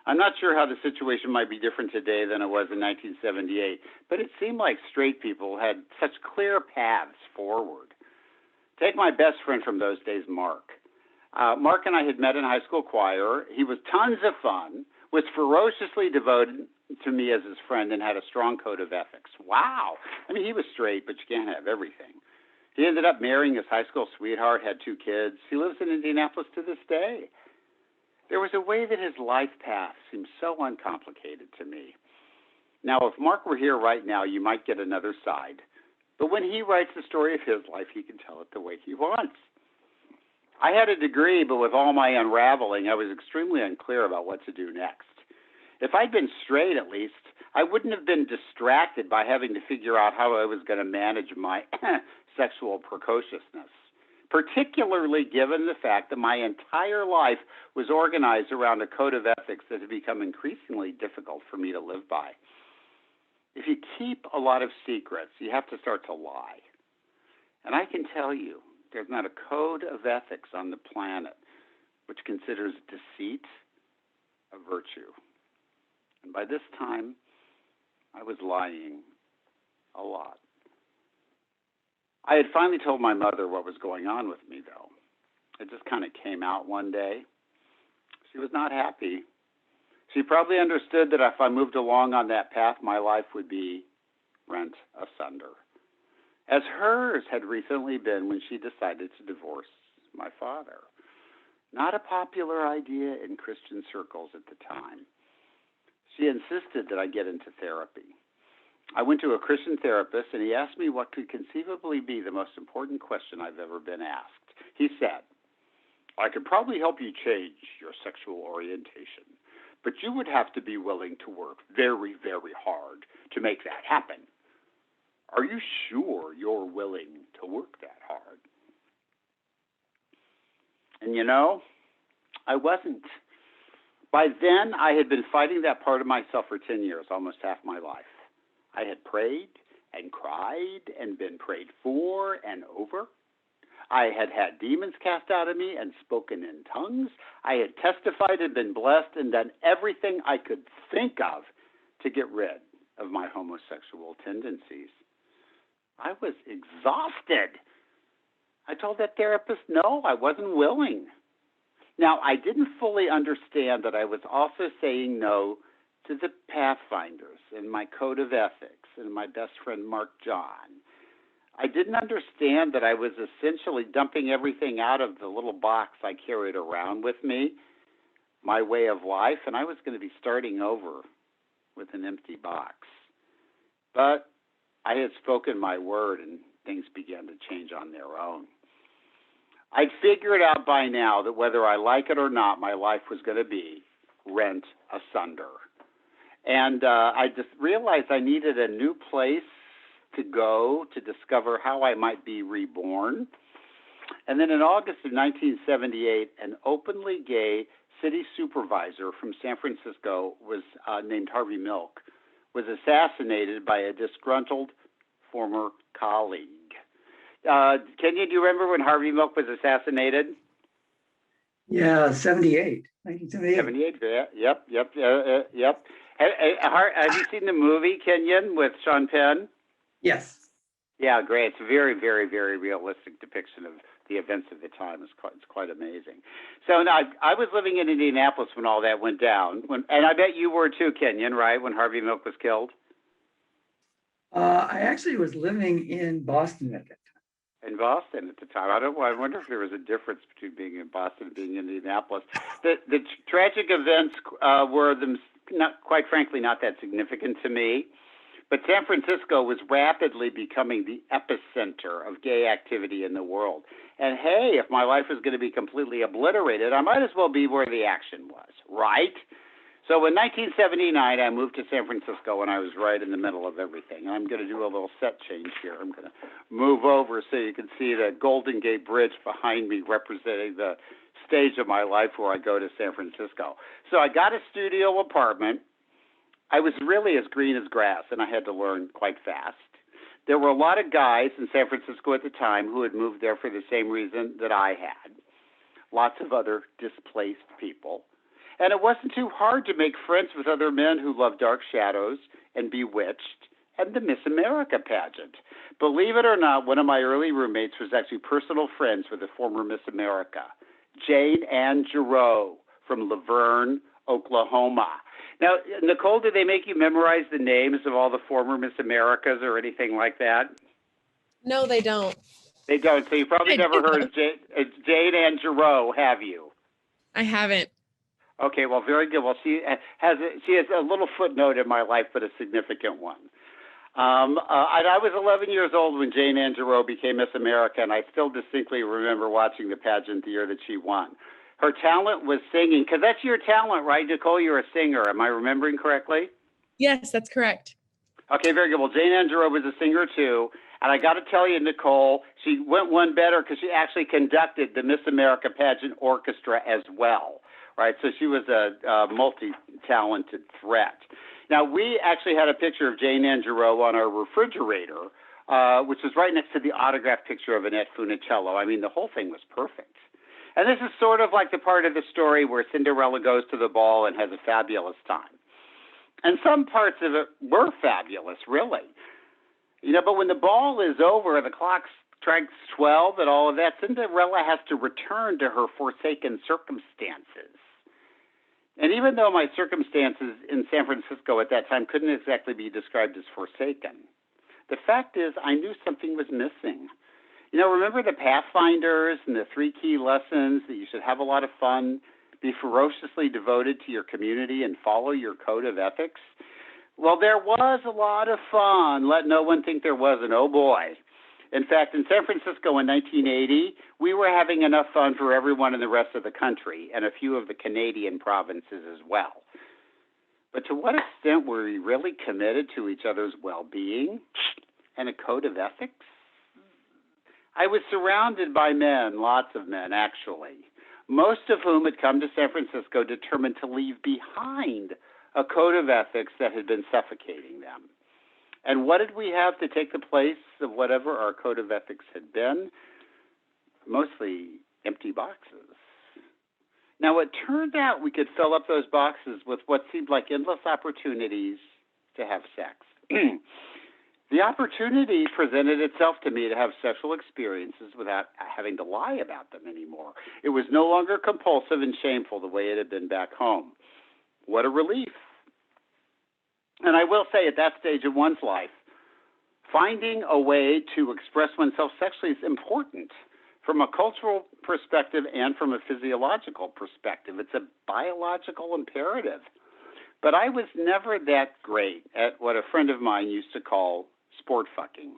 I'm not sure how the situation might be different today than it was in 1978, but it seemed like straight people had such clear paths forward. Take my best friend from those days, Mark. Mark and I had met in high school choir. He was tons of fun, was ferociously devoted to me as his friend, and had a strong code of ethics. Wow. I mean, he was straight, but you can't have everything. He ended up marrying his high school sweetheart, had 2 kids. He lives in Indianapolis to this day. There was a way that his life path seemed so uncomplicated to me. Now, if Mark were here right now, you might get another side. But when he writes the story of his life, he can tell it the way he wants. I had a degree, but with all my unraveling, I was extremely unclear about what to do next. If I'd been straight, at least, I wouldn't have been distracted by having to figure out how I was going to manage my sexual precociousness, particularly given the fact that my entire life was organized around a code of ethics that had become increasingly difficult for me to live by. If you keep a lot of secrets, you have to start to lie. And I can tell you, there's not a code of ethics on the planet which considers deceit a virtue. And by this time, I was lying a lot. I had finally told my mother what was going on with me, though. It just kind of came out one day. She was not happy. She probably understood that if I moved along on that path, my life would be rent asunder, as hers had recently been when she decided to divorce my father. Not a popular idea in Christian circles at the time. She insisted that I get into therapy. I went to a Christian therapist, and he asked me what could conceivably be the most important question I've ever been asked. He said, I could probably help you change your sexual orientation, but you would have to be willing to work very, very hard to make that happen. Are you sure you're willing to work that hard? And you know, I wasn't. By then, I had been fighting that part of myself for 10 years, almost half my life. I had prayed and cried and been prayed for and over. I had had demons cast out of me and spoken in tongues. I had testified and been blessed and done everything I could think of to get rid of my homosexual tendencies. I was exhausted. I told that therapist, no, I wasn't willing. Now, I didn't fully understand that I was also saying no to the Pathfinders and my code of ethics and my best friend, Mark John. I didn't understand that I was essentially dumping everything out of the little box I carried around with me, my way of life, and I was going to be starting over with an empty box. But I had spoken my word, and things began to change on their own. I'd figured out by now that whether I like it or not, my life was going to be rent asunder. And I just realized I needed a new place to go to discover how I might be reborn. And then in August of 1978, an openly gay city supervisor from San Francisco was named Harvey Milk, was assassinated by a disgruntled former colleague. Kenya, do you remember when Harvey Milk was assassinated? Yeah, 1978. 78, yep. Have you seen the movie, Kenyon, with Sean Penn? Yes. Yeah, great. It's a very, very, very realistic depiction of the events of the time. It's quite amazing. So now, I was living in Indianapolis when all that went down, and I bet you were too, Kenyon, right, when Harvey Milk was killed? I actually was living in Boston at that time. In Boston at the time. I wonder if there was a difference between being in Boston and being in Indianapolis. The tragic events were, quite frankly, not that significant to me. But San Francisco was rapidly becoming the epicenter of gay activity in the world. And hey, if my life was going to be completely obliterated, I might as well be where the action was, right? So in 1979, I moved to San Francisco, and I was right in the middle of everything. And I'm going to do a little set change here. I'm going to move over so you can see the Golden Gate Bridge behind me representing the stage of my life where I go to San Francisco. So I got a studio apartment. I was really as green as grass, and I had to learn quite fast. There were a lot of guys in San Francisco at the time who had moved there for the same reason that I had. Lots of other displaced people. And it wasn't too hard to make friends with other men who loved Dark Shadows and Bewitched and the Miss America pageant. Believe it or not, one of my early roommates was actually personal friends with the former Miss America, Jane Ann Giroux from Laverne, Oklahoma. Now, Nicole, did they make you memorize the names of all the former Miss Americas or anything like that? No, they don't. They don't. So you probably never heard of Jane Ann Giroux, have you? I haven't. Okay, well, very good. Well, she has a little footnote in my life, but a significant one. I was 11 years old when Jane Ann Giroux became Miss America, and I still distinctly remember watching the pageant the year that she won. Her talent was singing, because that's your talent, right, Nicole? You're a singer. Am I remembering correctly? Yes, that's correct. Okay, very good. Well, Jane Ann Giroux was a singer, too. And I got to tell you, Nicole, she went one better because she actually conducted the Miss America pageant orchestra as well, right? So she was a multi-talented threat. Now, we actually had a picture of Jane Ann Giroux on our refrigerator, which was right next to the autographed picture of Annette Funicello. I mean, the whole thing was perfect. And this is sort of like the part of the story where Cinderella goes to the ball and has a fabulous time. And some parts of it were fabulous, really. You know, but when the ball is over, the clock strikes 12 and all of that, Cinderella has to return to her forsaken circumstances. And even though my circumstances in San Francisco at that time couldn't exactly be described as forsaken, the fact is I knew something was missing. You know, remember the Pathfinders and the 3 key lessons that you should have a lot of fun, be ferociously devoted to your community, and follow your code of ethics? Well, there was a lot of fun. Let no one think there wasn't. Oh, boy. In fact, in San Francisco in 1980, we were having enough fun for everyone in the rest of the country and a few of the Canadian provinces as well. But to what extent were we really committed to each other's well-being and a code of ethics? I was surrounded by men, lots of men, actually, most of whom had come to San Francisco determined to leave behind a code of ethics that had been suffocating them. And what did we have to take the place of whatever our code of ethics had been? Mostly empty boxes. Now, it turned out we could fill up those boxes with what seemed like endless opportunities to have sex. The opportunity presented itself to me to have sexual experiences without having to lie about them anymore. It was no longer compulsive and shameful the way it had been back home. What a relief. And I will say at that stage of one's life, finding a way to express oneself sexually is important from a cultural perspective and from a physiological perspective. It's a biological imperative. But I was never that great at what a friend of mine used to call sport fucking.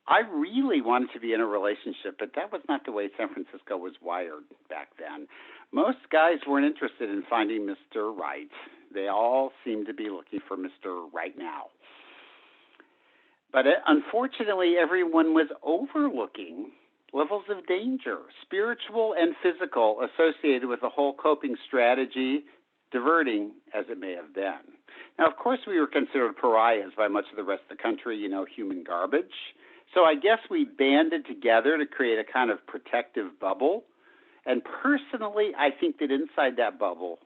I really wanted to be in a relationship, but that was not the way San Francisco was wired back then. Most guys weren't interested in finding Mr. Right. They all seemed to be looking for Mr. Right Now. But unfortunately, everyone was overlooking levels of danger, spiritual and physical, associated with the whole coping strategy, diverting as it may have been. Now, of course, we were considered pariahs by much of the rest of the country, you know, human garbage. So I guess we banded together to create a kind of protective bubble. And personally, I think that inside that bubble,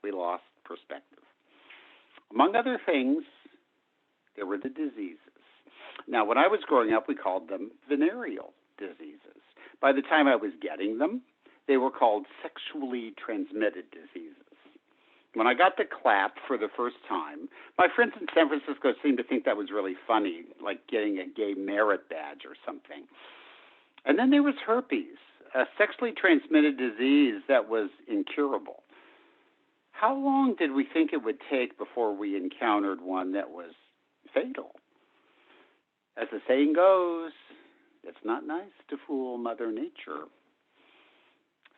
we lost perspective. Among other things, there were the diseases. Now, when I was growing up, we called them venereal diseases. By the time I was getting them, they were called sexually transmitted diseases. When I got the clap for the first time, my friends in San Francisco seemed to think that was really funny, like getting a gay merit badge or something. And then there was herpes, a sexually transmitted disease that was incurable. How long did we think it would take before we encountered one that was fatal? As the saying goes, it's not nice to fool Mother Nature.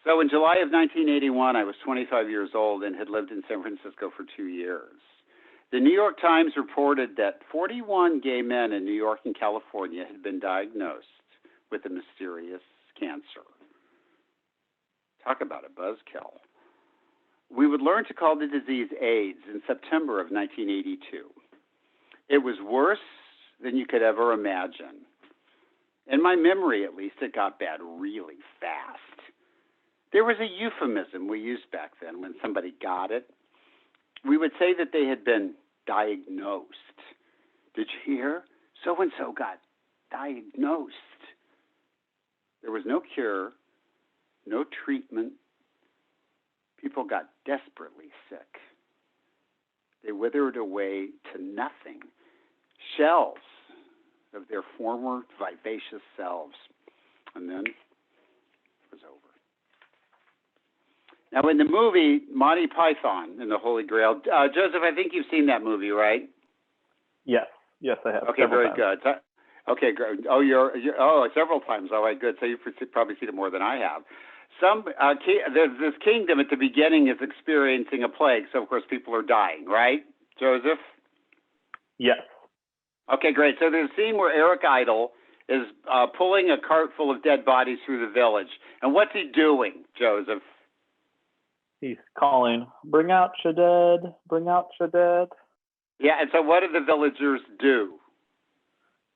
So in July of 1981, I was 25 years old and had lived in San Francisco for 2 years. The New York Times reported that 41 gay men in New York and California had been diagnosed with a mysterious cancer. Talk about a buzzkill. We would learn to call the disease AIDS in September of 1982. It was worse than you could ever imagine. In my memory, at least, it got bad really fast. There was a euphemism we used back then when somebody got it. We would say that they had been diagnosed. Did you hear? So-and-so got diagnosed. There was no cure, no treatment. People got desperately sick. They withered away to nothing. Shells of their former vivacious selves. And then it was over. Now, in the movie Monty Python and the Holy Grail, Joseph, I think you've seen that movie, right? Yes, I have. Okay, very good. Okay, great. Oh, you're several times. All right, good. So you've probably seen it more than I have. There's this kingdom at the beginning is experiencing a plague, so of course people are dying, right, Joseph? Yes. Okay, great. So there's a scene where Eric Idle is pulling a cart full of dead bodies through the village. And what's he doing, Joseph? He's calling, "Bring out your dead, bring out your dead." Yeah, and so what do the villagers do?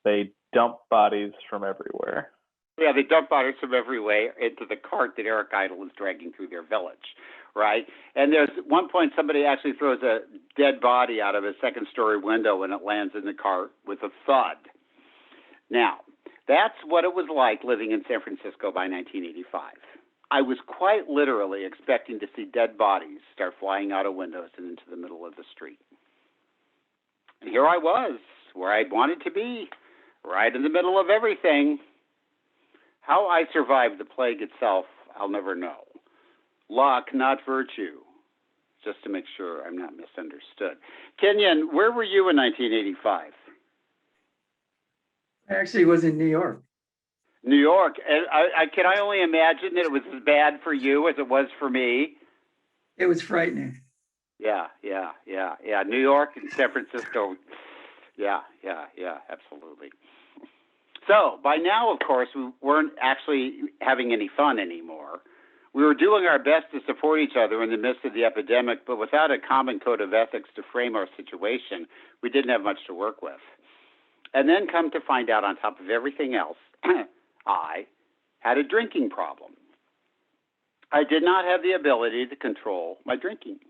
They dump bodies from everywhere. Yeah, they dump bodies from everywhere into the cart that Eric Idle is dragging through their village, right? And there's one point somebody actually throws a dead body out of a second-story window and it lands in the cart with a thud. Now, that's what it was like living in San Francisco by 1985. I was quite literally expecting to see dead bodies start flying out of windows and into the middle of the street. And here I was, where I'd wanted to be, right in the middle of everything. How I survived the plague itself, I'll never know. Luck, not virtue, just to make sure I'm not misunderstood. Kenyon, where were you in 1985? I actually was in New York. New York. And can I only imagine that it was as bad for you as it was for me? It was frightening. Yeah. New York and San Francisco. Yeah, absolutely. So by now, of course, we weren't actually having any fun anymore. We were doing our best to support each other in the midst of the epidemic, but without a common code of ethics to frame our situation, we didn't have much to work with. And then come to find out, on top of everything else, I had a drinking problem. I did not have the ability to control my drinking.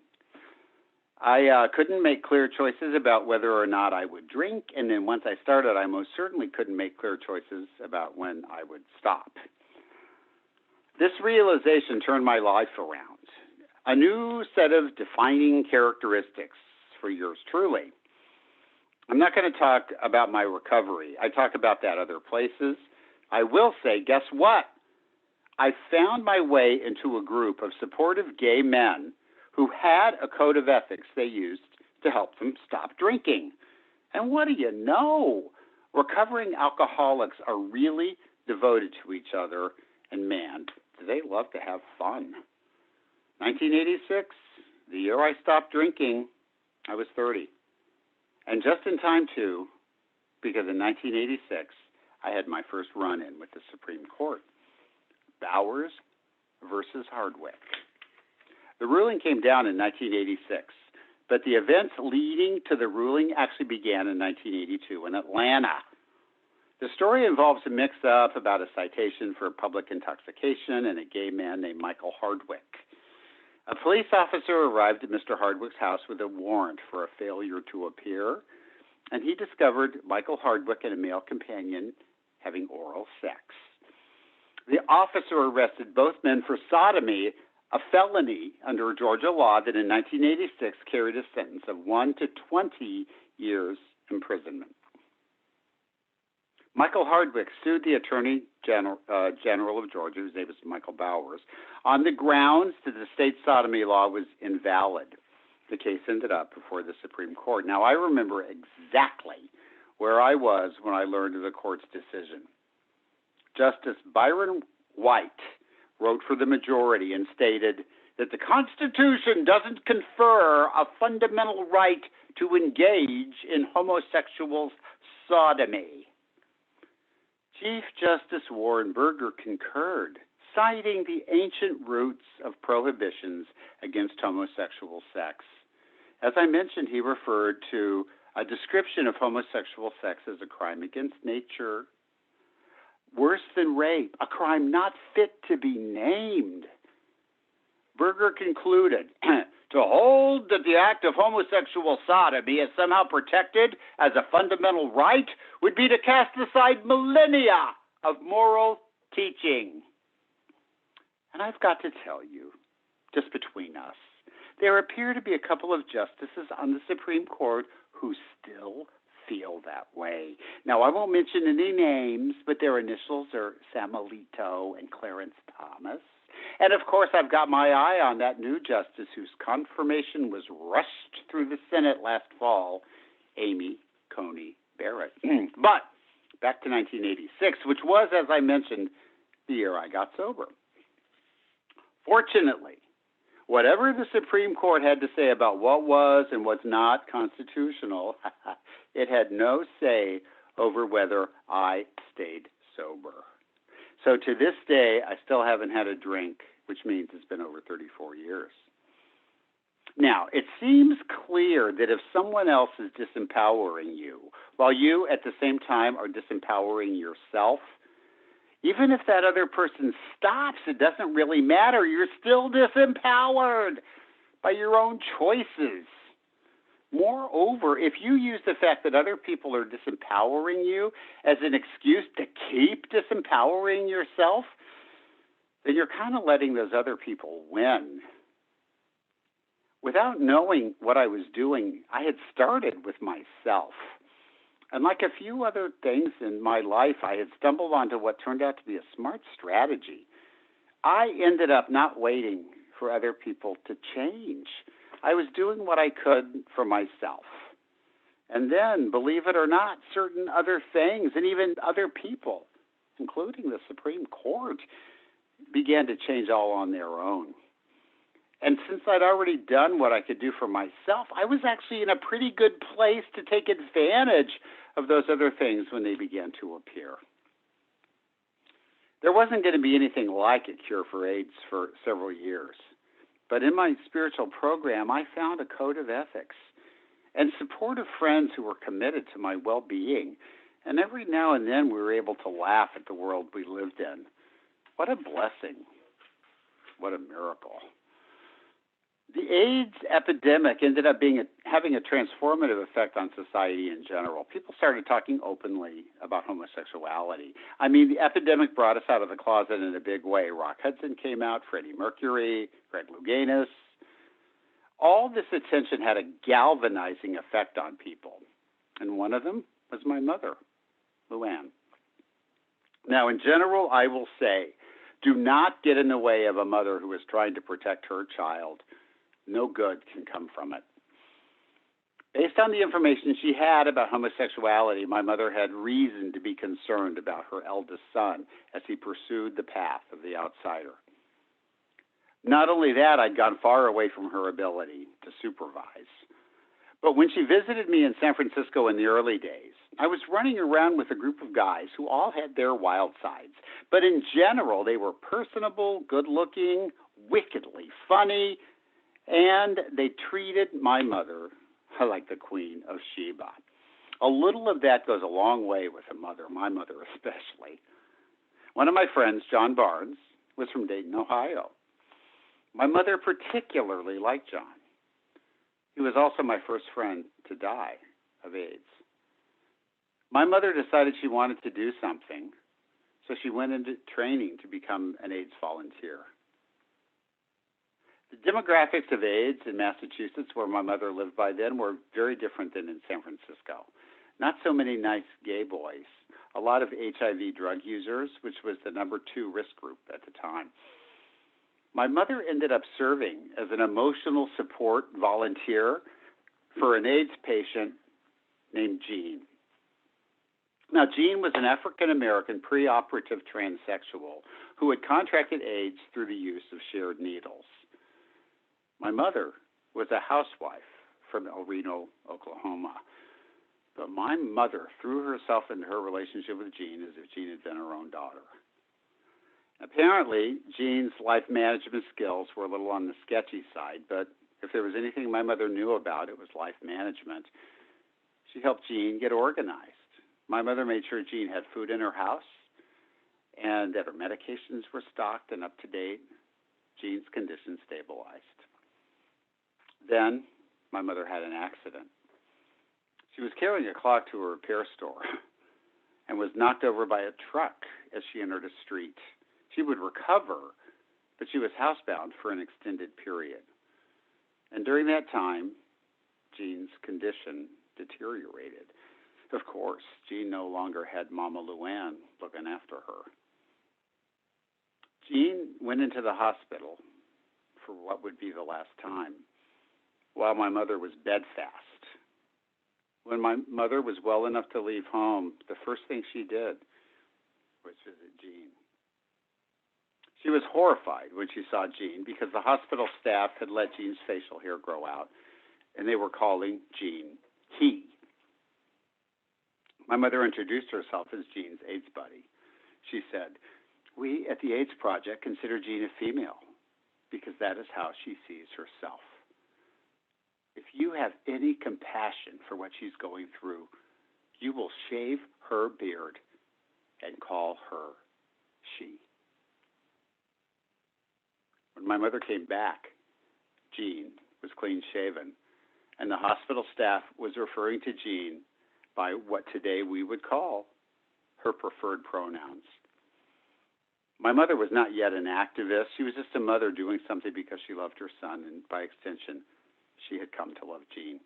I couldn't make clear choices about whether or not I would drink, and then once I started, I most certainly couldn't make clear choices about when I would stop. This realization turned my life around. A new set of defining characteristics for yours truly. I'm not going to talk about my recovery. I talk about that other places. I will say, guess what? I found my way into a group of supportive gay men who had a code of ethics they used to help them stop drinking. And what do you know? Recovering alcoholics are really devoted to each other, and man, do they love to have fun. 1986, the year I stopped drinking, I was 30. And just in time, too, because in 1986, I had my first run-in with the Supreme Court. Bowers versus Hardwick. The ruling came down in 1986, but the events leading to the ruling actually began in 1982 in Atlanta. The story involves a mix-up about a citation for public intoxication and a gay man named Michael Hardwick. A police officer arrived at Mr. Hardwick's house with a warrant for a failure to appear, and he discovered Michael Hardwick and a male companion having oral sex. The officer arrested both men for sodomy, a felony under Georgia law that in 1986 carried a sentence of 1 to 20 years imprisonment. Michael Hardwick sued the Attorney General of Georgia, whose name is Michael Bowers, on the grounds that the state sodomy law was invalid. The case ended up before the Supreme Court. Now, I remember exactly where I was when I learned of the court's decision. Justice Byron White wrote for the majority and stated that the Constitution doesn't confer a fundamental right to engage in homosexual sodomy. Chief Justice Warren Burger concurred, citing the ancient roots of prohibitions against homosexual sex. As I mentioned, he referred to a description of homosexual sex as a crime against nature, worse than rape, a crime not fit to be named. Berger concluded, to hold that the act of homosexual sodomy is somehow protected as a fundamental right would be to cast aside millennia of moral teaching. And I've got to tell you, just between us, there appear to be a couple of justices on the Supreme Court who still feel that way. Now, I won't mention any names, but their initials are Samuelito and Clarence Thomas. And of course, I've got my eye on that new justice whose confirmation was rushed through the Senate last fall, Amy Coney Barrett. But back to 1986, which was, as I mentioned, the year I got sober. Fortunately, whatever the Supreme Court had to say about what was and was not constitutional, it had no say over whether I stayed sober. So to this day, I still haven't had a drink, which means it's been over 34 years. Now, it seems clear that if someone else is disempowering you, while you at the same time are disempowering yourself, even if that other person stops, it doesn't really matter. You're still disempowered by your own choices. Moreover, if you use the fact that other people are disempowering you as an excuse to keep disempowering yourself, then you're kind of letting those other people win. Without knowing what I was doing, I had started with myself. And like a few other things in my life, I had stumbled onto what turned out to be a smart strategy. I ended up not waiting for other people to change. I was doing what I could for myself. And then, believe it or not, certain other things and even other people, including the Supreme Court, began to change all on their own. And since I'd already done what I could do for myself, I was actually in a pretty good place to take advantage of those other things when they began to appear. There wasn't going to be anything like a cure for AIDS for several years. But in my spiritual program, I found a code of ethics and supportive friends who were committed to my well-being. And every now and then we were able to laugh at the world we lived in. What a blessing. What a miracle. The AIDS epidemic ended up having a transformative effect on society in general. People started talking openly about homosexuality. I mean, the epidemic brought us out of the closet in a big way. Rock Hudson came out, Freddie Mercury, Greg Louganis. All this attention had a galvanizing effect on people. And one of them was my mother, Luann. Now, in general, I will say, do not get in the way of a mother who is trying to protect her child. No good can come from it. Based on the information she had about homosexuality, my mother had reason to be concerned about her eldest son as he pursued the path of the outsider. Not only that, I'd gone far away from her ability to supervise. But when she visited me in San Francisco in the early days, I was running around with a group of guys who all had their wild sides. But in general, they were personable, good-looking, wickedly funny, and they treated my mother like the Queen of Sheba. A little of that goes a long way with a mother, my mother especially. One of my friends, John Barnes, was from Dayton, Ohio. My mother particularly liked John. He was also my first friend to die of AIDS. My mother decided she wanted to do something, so she went into training to become an AIDS volunteer. The demographics of AIDS in Massachusetts, where my mother lived by then, were very different than in San Francisco. Not so many nice gay boys. A lot of HIV drug users, which was the number 2 risk group at the time. My mother ended up serving as an emotional support volunteer for an AIDS patient named Jean. Now, Jean was an African-American preoperative transsexual who had contracted AIDS through the use of shared needles. My mother was a housewife from El Reno, Oklahoma. But my mother threw herself into her relationship with Jean as if Jean had been her own daughter. Now, Apparently, Jean's life management skills were a little on the sketchy side, but if there was anything my mother knew about, it was life management. She helped Jean get organized. My mother made sure Jean had food in her house and that her medications were stocked and up to date. Jean's condition stabilized. Then my mother had an accident. She was carrying a clock to a repair store and was knocked over by a truck as she entered a street. She would recover, but she was housebound for an extended period. And during that time, Jean's condition deteriorated. Of course, Jean no longer had Mama Luann looking after her. Jean went into the hospital for what would be the last time, while my mother was bedfast. When my mother was well enough to leave home, the first thing she did was visit Jean. She was horrified when she saw Jean because the hospital staff had let Jean's facial hair grow out, and they were calling Jean he. My mother introduced herself as Jean's AIDS buddy. She said, "We at the AIDS Project consider Jean a female because that is how she sees herself. If you have any compassion for what she's going through, you will shave her beard and call her she." When my mother came back, Jean was clean shaven, and the hospital staff was referring to Jean by what today we would call her preferred pronouns. My mother was not yet an activist. She was just a mother doing something because she loved her son, and by extension, she had come to love Jean.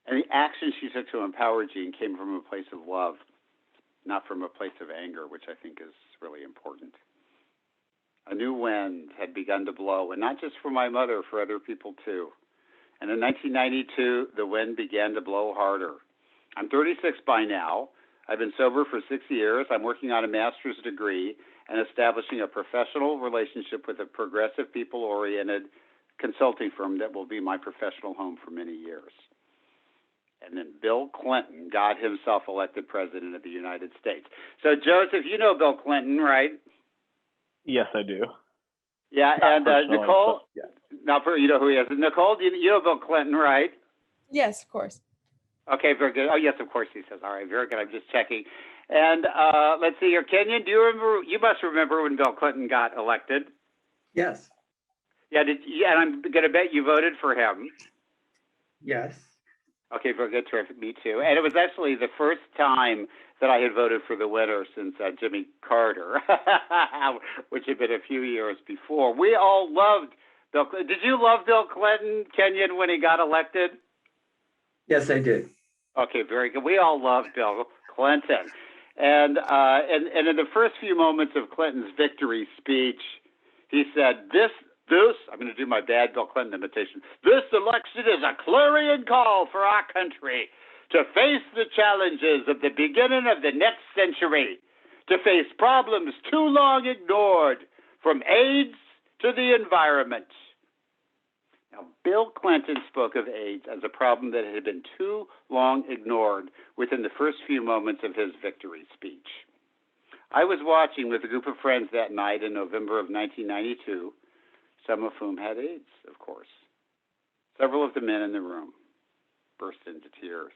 And the action she took to empower Jean came from a place of love, not from a place of anger, which I think is really important. A new wind had begun to blow, and not just for my mother, for other people too. And in 1992, the wind began to blow harder. I'm 36 by now. I've been sober for 6 years. I'm working on a master's degree and establishing a professional relationship with a progressive, people-oriented consulting firm that will be my professional home for many years. And then Bill Clinton got himself elected president of the United States. So, Joseph, you know Bill Clinton, right? Yes, I do. Yeah, Not and personally, Nicole, but yeah. now you know who he is. Nicole, you know Bill Clinton, right? Yes, of course. Okay, very good. Oh, yes, of course, he says. All right, very good. I'm just checking. And let's see here. Kenyon, do you remember? You must remember when Bill Clinton got elected. Yes, Yeah, and I'm going to bet you voted for him. yes. Okay, very good. Terrific. Me too. And it was actually the first time that I had voted for the winner since Jimmy Carter, which had been a few years before. We all loved Bill Clinton. Did you love Bill Clinton, Kenyon, when he got elected? Yes, I did. Okay, very good. We all loved Bill Clinton. And in the first few moments of Clinton's victory speech, he said, this, I'm going to do my bad Bill Clinton imitation. This election is a clarion call for our country to face the challenges of the beginning of the next century, to face problems too long ignored, from AIDS to the environment. Now, Bill Clinton spoke of AIDS as a problem that had been too long ignored within the first few moments of his victory speech. I was watching with a group of friends that night in November of 1992, some of whom had AIDS, of course. Several of the men in the room burst into tears.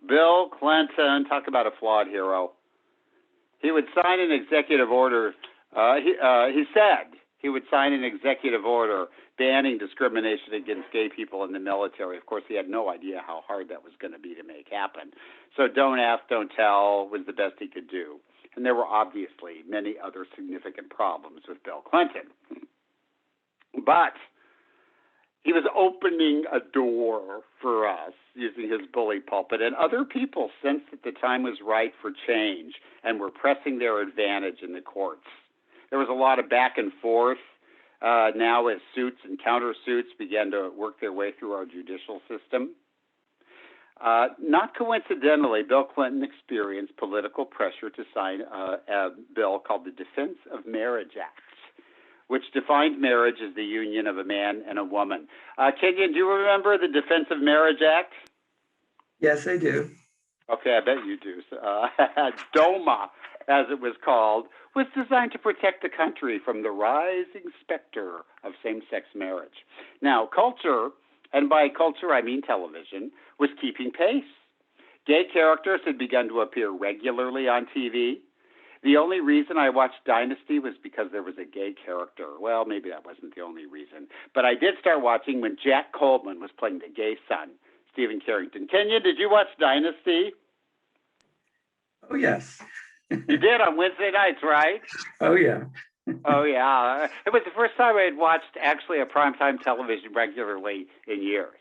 Bill Clinton, talk about a flawed hero. He would sign an executive order. He said he would sign an executive order banning discrimination against gay people in the military. Of course, he had no idea how hard that was going to be to make happen. So don't ask, don't tell was the best he could do. And there were obviously many other significant problems with Bill Clinton. But he was opening a door for us using his bully pulpit, and other people sensed that the time was right for change and were pressing their advantage in the courts. There was a lot of back and forth now as suits and countersuits began to work their way through our judicial system. Not coincidentally, Bill Clinton experienced political pressure to sign a bill called the Defense of Marriage Act, which defined marriage as the union of a man and a woman. Kenyon, do you remember the Defense of Marriage Act? Yes, I do. Okay, I bet you do. DOMA, as it was called, was designed to protect the country from the rising specter of same-sex marriage. Now, culture, and by culture I mean television, was keeping pace. Gay characters had begun to appear regularly on TV. The only reason I watched Dynasty was because there was a gay character. Well, maybe that wasn't the only reason. But I did start watching when Jack Coleman was playing the gay son, Stephen Carrington. Kenyon, did you watch Dynasty? Oh, yes. You did on Wednesday nights, right? Oh, yeah. Oh, yeah. It was the first time I had watched actually a primetime television regularly in years.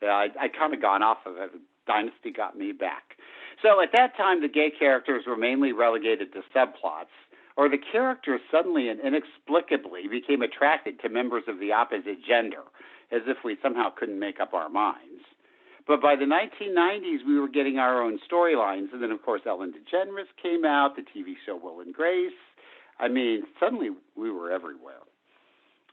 I'd kind of gone off of it. Dynasty got me back. So at that time, the gay characters were mainly relegated to subplots, or the characters suddenly and inexplicably became attracted to members of the opposite gender, as if we somehow couldn't make up our minds. But by the 1990s, we were getting our own storylines. And then, of course, Ellen DeGeneres came out, the TV show Will and Grace. I mean, suddenly we were everywhere.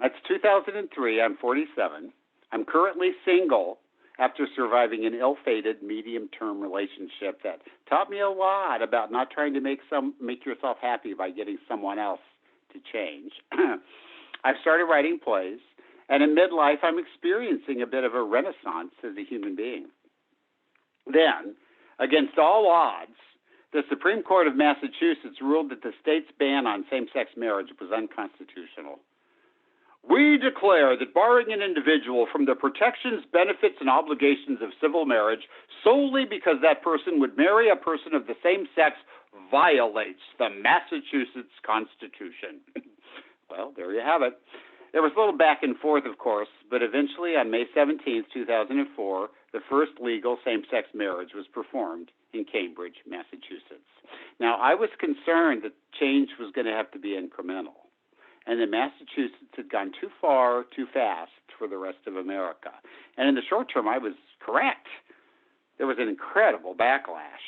That's 2003. I'm 47. I'm currently single after surviving an ill-fated medium-term relationship that taught me a lot about not trying to make yourself happy by getting someone else to change. I've started writing plays, and in midlife, I'm experiencing a bit of a renaissance as a human being. Then, against all odds, the Supreme Court of Massachusetts ruled that the state's ban on same-sex marriage was unconstitutional. We declare that barring an individual from the protections, benefits, and obligations of civil marriage solely because that person would marry a person of the same sex violates the Massachusetts Constitution. Well, there you have it. There was a little back and forth, of course, but eventually on May 17, 2004, the first legal same-sex marriage was performed in Cambridge, Massachusetts. Now, I was concerned that change was going to have to be incremental, and that Massachusetts had gone too far, too fast for the rest of America. And in the short term, I was correct. There was an incredible backlash.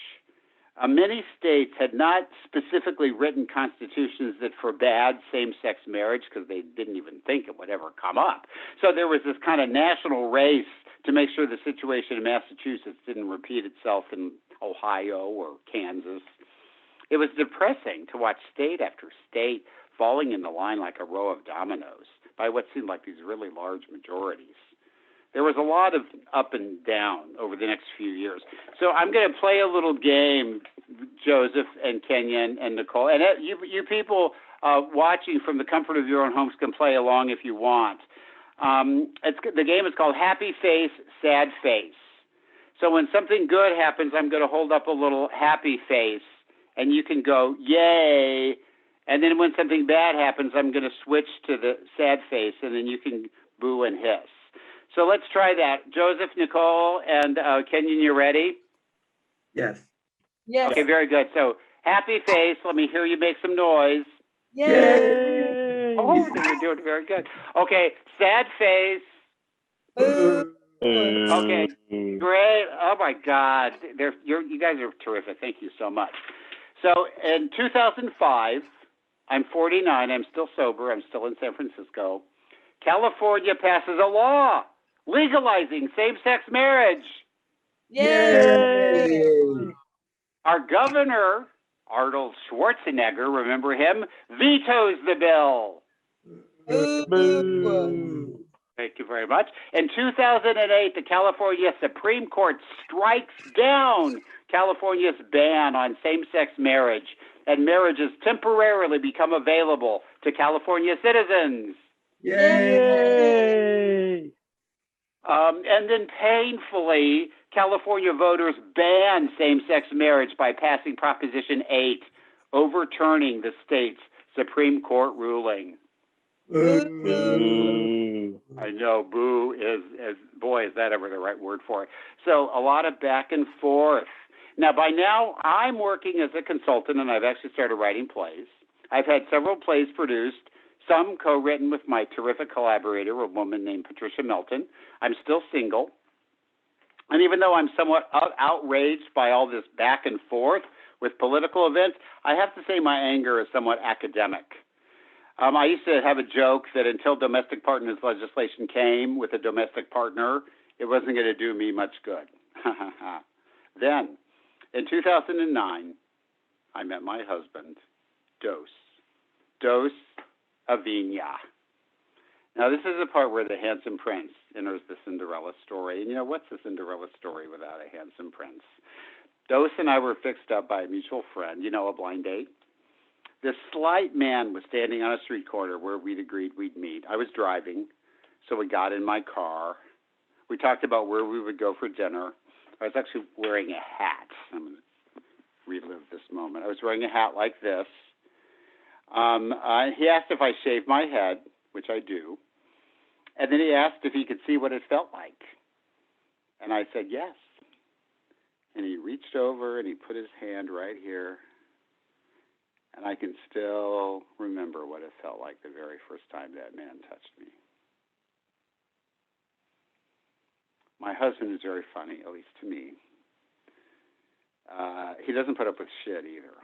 Many states had not specifically written constitutions that forbade same-sex marriage because they didn't even think it would ever come up. So there was this kind of national race to make sure the situation in Massachusetts didn't repeat itself in Ohio or Kansas. It was depressing to watch state after state falling in the line like a row of dominoes by what seemed like these really large majorities. There was a lot of up and down over the next few years. So I'm going to play a little game, Joseph and Kenyon and Nicole. And you people watching from the comfort of your own homes can play along if you want. The game is called Happy Face, Sad Face. So when something good happens, I'm going to hold up a little happy face, and you can go, yay. And then when something bad happens, I'm going to switch to the sad face, and then you can boo and hiss. So let's try that. Joseph, Nicole, and Kenyon, you ready? Yes. Yes. Okay, very good. So happy face. Let me hear you make some noise. Yay. Oh, you're doing very good. Okay, sad face. Boo. Okay, great. Oh, my God. You guys are terrific. Thank you so much. So in 2005, I'm 49. I'm still sober. I'm still in San Francisco. California passes a law legalizing same-sex marriage. Yay. Our governor, Arnold Schwarzenegger, remember him, vetoes the bill. Boo. Thank you very much. In 2008, the California Supreme Court strikes down California's ban on same-sex marriage, and marriages temporarily become available to California citizens. Yay! And then painfully, California voters banned same-sex marriage by passing Proposition 8, overturning the state's Supreme Court ruling. Boo. I know, boo boy, is that ever the right word for it. So a lot of back and forth. Now, by now, I'm working as a consultant, and I've actually started writing plays. I've had several plays produced, some co-written with my terrific collaborator, a woman named Patricia Melton. I'm still single. And even though I'm somewhat outraged by all this back and forth with political events, I have to say my anger is somewhat academic. I used to have a joke that until domestic partners legislation came with a domestic partner, it wasn't going to do me much good. Then, in 2009, I met my husband, Dose. Dos Avina. Now, this is the part where the handsome prince enters the Cinderella story. And you know, what's the Cinderella story without a handsome prince? Dos and I were fixed up by a mutual friend, you know, a blind date. This slight man was standing on a street corner where we'd agreed we'd meet. I was driving, so we got in my car. We talked about where we would go for dinner. I was actually wearing a hat. I'm going to relive this moment. I was wearing a hat like this. He asked if I shaved my head, which I do. And then he asked if he could see what it felt like. And I said yes. And he reached over and he put his hand right here. And I can still remember what it felt like the very first time that man touched me. My husband is very funny, at least to me. He doesn't put up with shit either.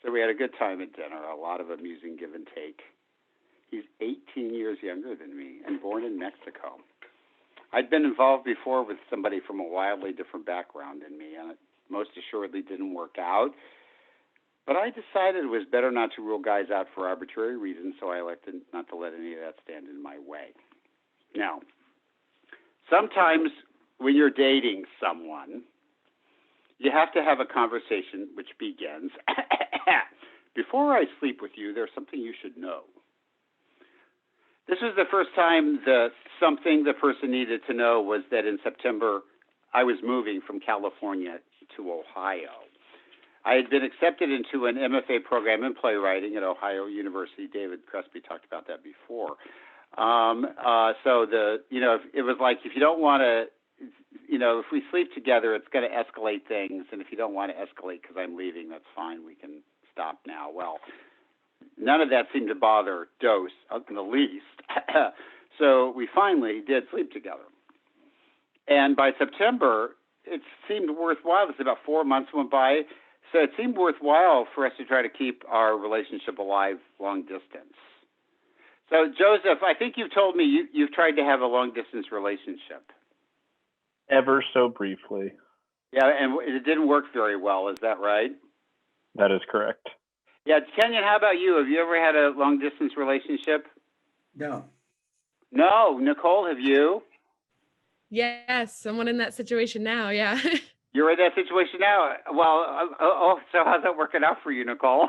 So we had a good time at dinner, a lot of amusing give and take. He's 18 years younger than me and born in Mexico. I'd been involved before with somebody from a wildly different background than me, and it most assuredly didn't work out. But I decided it was better not to rule guys out for arbitrary reasons, so I elected not to let any of that stand in my way. Now, sometimes when you're dating someone, you have to have a conversation which begins, before I sleep with you, there's something you should know. This was the first time something the person needed to know was that in September, I was moving from California to Ohio. I had been accepted into an MFA program in playwriting at Ohio University. David Crespi talked about that before. So it was like, if you don't want to, if we sleep together, it's going to escalate things. And if you don't want to escalate because I'm leaving, that's fine. We can stop now. Well, none of that seemed to bother Dos in the least. So we finally did sleep together. And by September, it seemed worthwhile. This is about 4 months went by. So it seemed worthwhile for us to try to keep our relationship alive long distance. So, Joseph, I think you've told me you've tried to have a long-distance relationship. Ever so briefly. Yeah, and it didn't work very well. Is that right? That is correct. Yeah, Kenyon, how about you? Have you ever had a long-distance relationship? No. No. Nicole, have you? Yes, someone in that situation now, yeah. You're in that situation now. Well, so how's that working out for you, Nicole?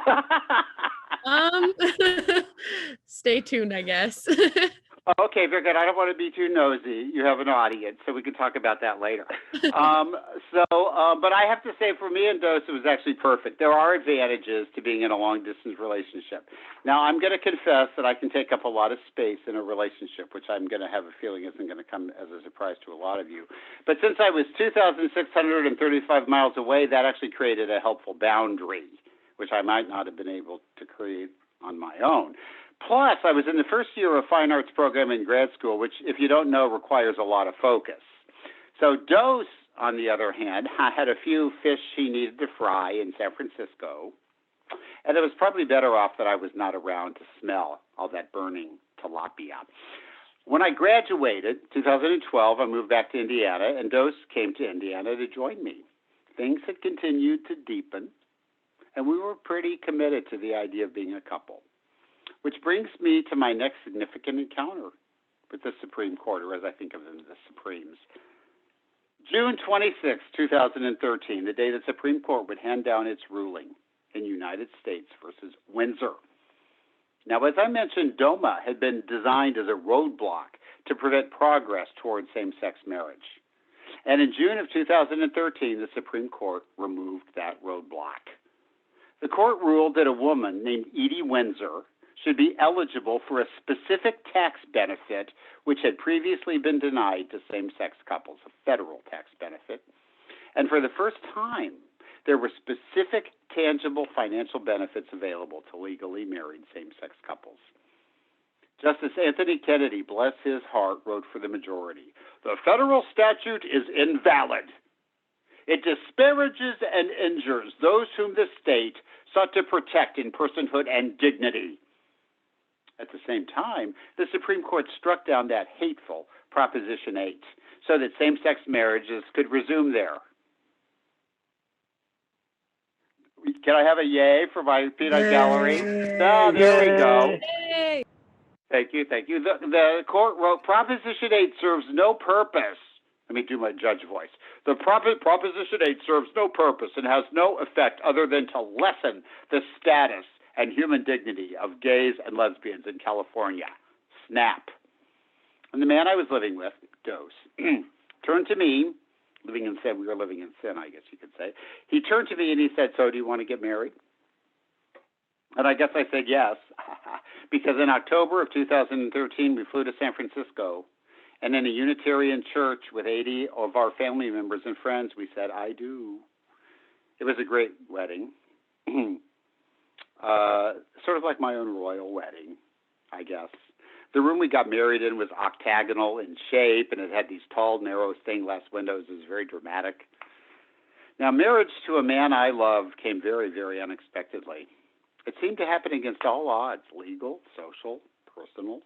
Stay tuned, I guess. Okay, very good. I don't want to be too nosy. You have an audience, so we can talk about that later. But I have to say, for me and Dos, it was actually perfect. There are advantages to being in a long-distance relationship. Now, I'm going to confess that I can take up a lot of space in a relationship, which I'm going to have a feeling isn't going to come as a surprise to a lot of you. But since I was 2,635 miles away, that actually created a helpful boundary, which I might not have been able to create on my own. Plus, I was in the first year of a fine arts program in grad school, which, if you don't know, requires a lot of focus. So Dos, on the other hand, had a few fish he needed to fry in San Francisco, and it was probably better off that I was not around to smell all that burning tilapia. When I graduated, 2012, I moved back to Indiana, and Dos came to Indiana to join me. Things had continued to deepen, and we were pretty committed to the idea of being a couple. Which brings me to my next significant encounter with the Supreme Court, or as I think of them, the Supremes. June 26, 2013, the day the Supreme Court would hand down its ruling in United States versus Windsor. Now, as I mentioned, DOMA had been designed as a roadblock to prevent progress towards same-sex marriage. And in June of 2013, the Supreme Court removed that roadblock. The court ruled that a woman named Edie Windsor should be eligible for a specific tax benefit which had previously been denied to same-sex couples, a federal tax benefit. And for the first time, there were specific, tangible financial benefits available to legally married same-sex couples. Justice Anthony Kennedy, bless his heart, wrote for the majority, "The federal statute is invalid. It disparages and injures those whom the state sought to protect in personhood and dignity." At the same time, the Supreme Court struck down that hateful Proposition 8 so that same-sex marriages could resume there. Can I have a yay for my peanut gallery? Ah, there we go. Yay! Thank you, thank you. The court wrote, Proposition 8 serves no purpose. Let me do my judge voice. The Proposition 8 serves no purpose and has no effect other than to lessen the status and human dignity of gays and lesbians in California. Snap. And the man I was living with, Dose, turned to me, living in sin, we were living in sin, I guess you could say. He turned to me and he said, so do you want to get married? And I guess I said yes, because in October of 2013, we flew to San Francisco, and in a Unitarian church with 80 of our family members and friends, we said, I do. It was a great wedding, sort of like my own royal wedding, I guess. The room we got married in was octagonal in shape, and it had these tall, narrow stained glass windows. It was very dramatic. Now, marriage to a man I loved came very, very unexpectedly. It seemed to happen against all odds, legal, social, personal.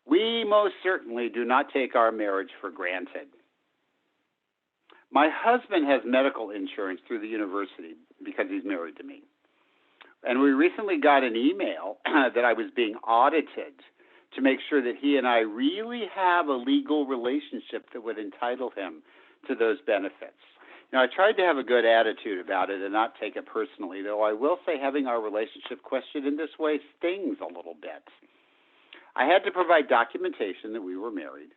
We most certainly do not take our marriage for granted. My husband has medical insurance through the university because he's married to me. And we recently got an email that I was being audited to make sure that he and I really have a legal relationship that would entitle him to those benefits. Now, I tried to have a good attitude about it and not take it personally, though I will say having our relationship questioned in this way stings a little bit. I had to provide documentation that we were married,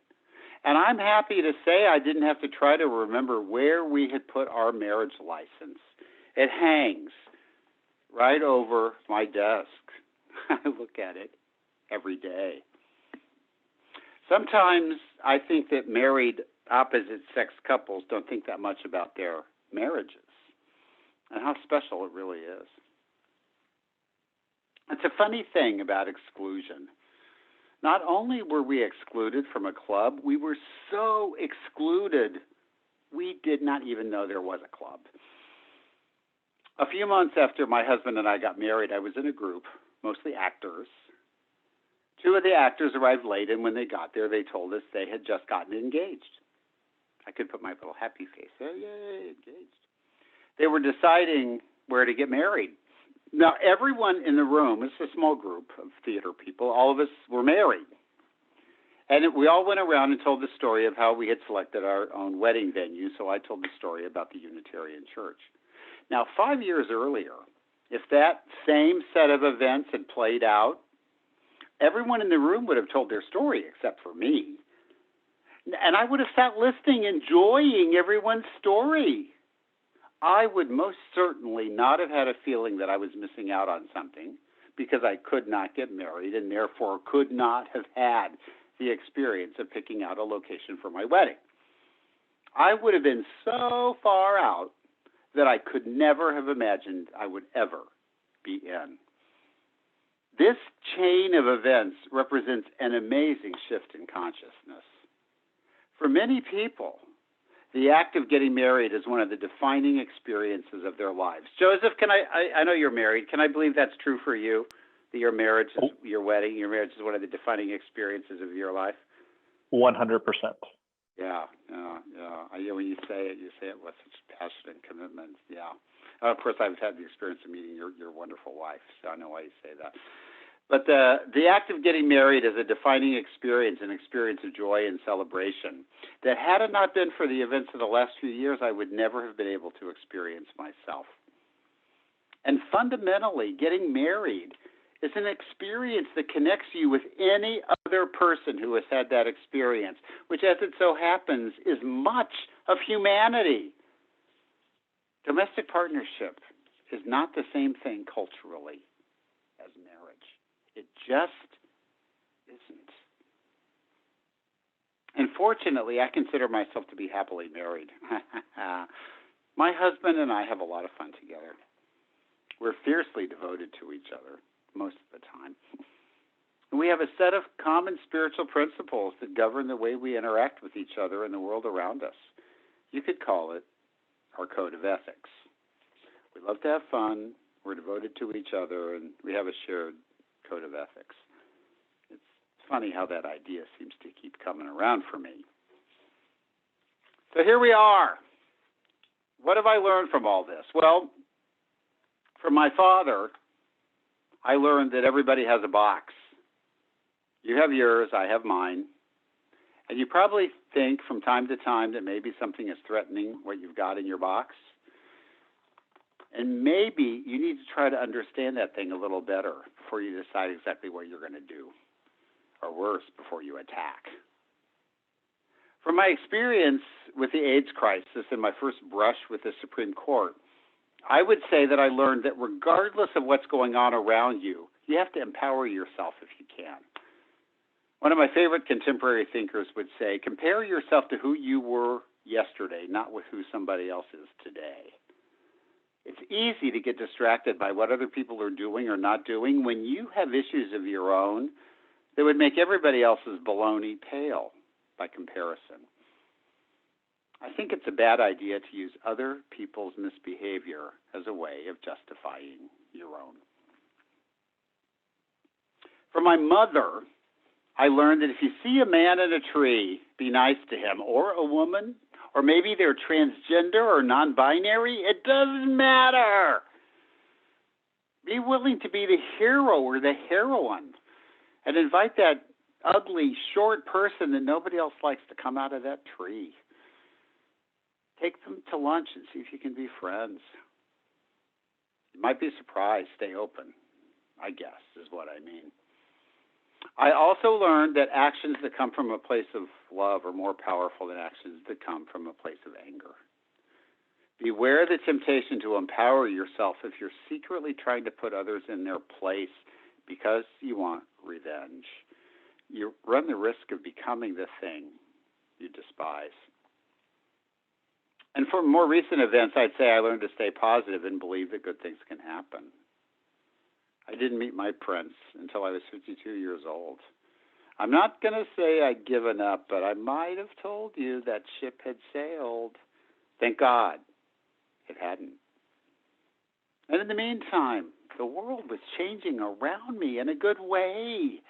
and I'm happy to say I didn't have to try to remember where we had put our marriage license. It hangs right over my desk. I look at it every day. Sometimes I think that married opposite-sex couples don't think that much about their marriages and how special it really is. It's a funny thing about exclusion. Not only were we excluded from a club, we were so excluded we did not even know there was a club. A few months after my husband and I got married, I was in a group, mostly actors. Two of the actors arrived late, and when they got there, they told us they had just gotten engaged. I could put my little happy face there. Yay, engaged. They were deciding where to get married. Now, everyone in the room, it's a small group of theater people, all of us were married. And we all went around and told the story of how we had selected our own wedding venue, so I told the story about the Unitarian Church. Now, 5 years earlier, if that same set of events had played out, everyone in the room would have told their story except for me. And I would have sat listening, enjoying everyone's story. I would most certainly not have had a feeling that I was missing out on something because I could not get married and therefore could not have had the experience of picking out a location for my wedding. I would have been so far out that I could never have imagined I would ever be in. This chain of events represents an amazing shift in consciousness. For many people, the act of getting married is one of the defining experiences of their lives. Joseph, I know you're married. Can I believe that's true for you, that your marriage, your wedding, your marriage is one of the defining experiences of your life? 100%. Yeah. When you say it with such passion and commitment. Yeah. Of course, I've had the experience of meeting your wonderful wife, so I know why you say that. But the act of getting married is a defining experience, an experience of joy and celebration that had it not been for the events of the last few years, I would never have been able to experience myself. And fundamentally, getting married is an experience that connects you with any other person who has had that experience, which, as it so happens, is much of humanity. Domestic partnership is not the same thing culturally as marriage. It just isn't. And fortunately, I consider myself to be happily married. My husband and I have a lot of fun together. We're fiercely devoted to each other most of the time. And we have a set of common spiritual principles that govern the way we interact with each other and the world around us. You could call it our code of ethics. We love to have fun, we're devoted to each other, and we have a shared code of ethics. It's funny how that idea seems to keep coming around for me. So here we are. What have I learned from all this? Well, From my father, I learned that everybody has a box. You have yours, I have mine. And you probably think from time to time that maybe something is threatening what you've got in your box. And maybe you need to try to understand that thing a little better before you decide exactly what you're going to do. Or worse, before you attack. From my experience with the AIDS crisis and my first brush with the Supreme Court, I would say that I learned that regardless of what's going on around you, you have to empower yourself if you can. One of my favorite contemporary thinkers would say, compare yourself to who you were yesterday, not with who somebody else is today. It's easy to get distracted by what other people are doing or not doing when you have issues of your own that would make everybody else's baloney pale by comparison. I think it's a bad idea to use other people's misbehavior as a way of justifying your own. From my mother, I learned that if you see a man in a tree, be nice to him, or a woman, or maybe they're transgender or non-binary, it doesn't matter. Be willing to be the hero or the heroine and invite that ugly, short person that nobody else likes to come out of that tree. Take them to lunch and see if you can be friends. You might be surprised. Stay open, I guess, is what I mean. I also learned that actions that come from a place of love are more powerful than actions that come from a place of anger. Beware the temptation to empower yourself if you're secretly trying to put others in their place because you want revenge. You run the risk of becoming the thing you despise. And for more recent events, I'd say I learned to stay positive and believe that good things can happen. I didn't meet my prince until I was 52 years old. I'm not going to say I'd given up, but I might have told you that ship had sailed. Thank God it hadn't. And in the meantime, the world was changing around me in a good way.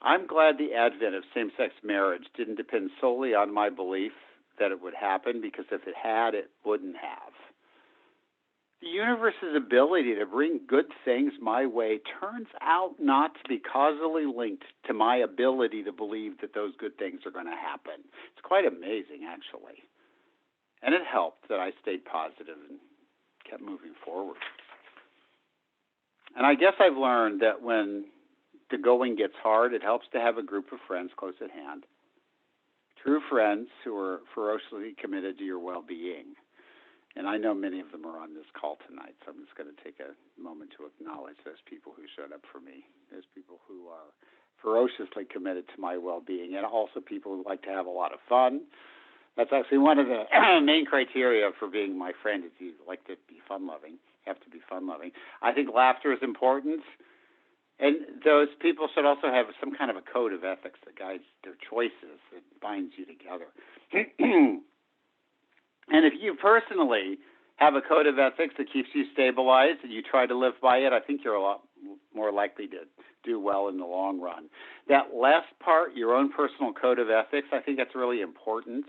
I'm glad the advent of same-sex marriage didn't depend solely on my belief that it would happen, because if it had, it wouldn't have. The universe's ability to bring good things my way turns out not to be causally linked to my ability to believe that those good things are going to happen. It's quite amazing, actually. And it helped that I stayed positive and kept moving forward. And I guess I've learned that when the going gets hard, it helps to have a group of friends close at hand. True friends who are ferociously committed to your well-being. And I know many of them are on this call tonight, so I'm just going to take a moment to acknowledge those people who showed up for me. Those people who are ferociously committed to my well-being, and also people who like to have a lot of fun. That's actually one of the main criteria for being my friend, is you like to be fun-loving. You have to be fun-loving. I think laughter is important. And those people should also have some kind of a code of ethics that guides their choices, that binds you together. And if you personally have a code of ethics that keeps you stabilized and you try to live by it, I think you're a lot more likely to do well in the long run. That last part, your own personal code of ethics, I think that's really important.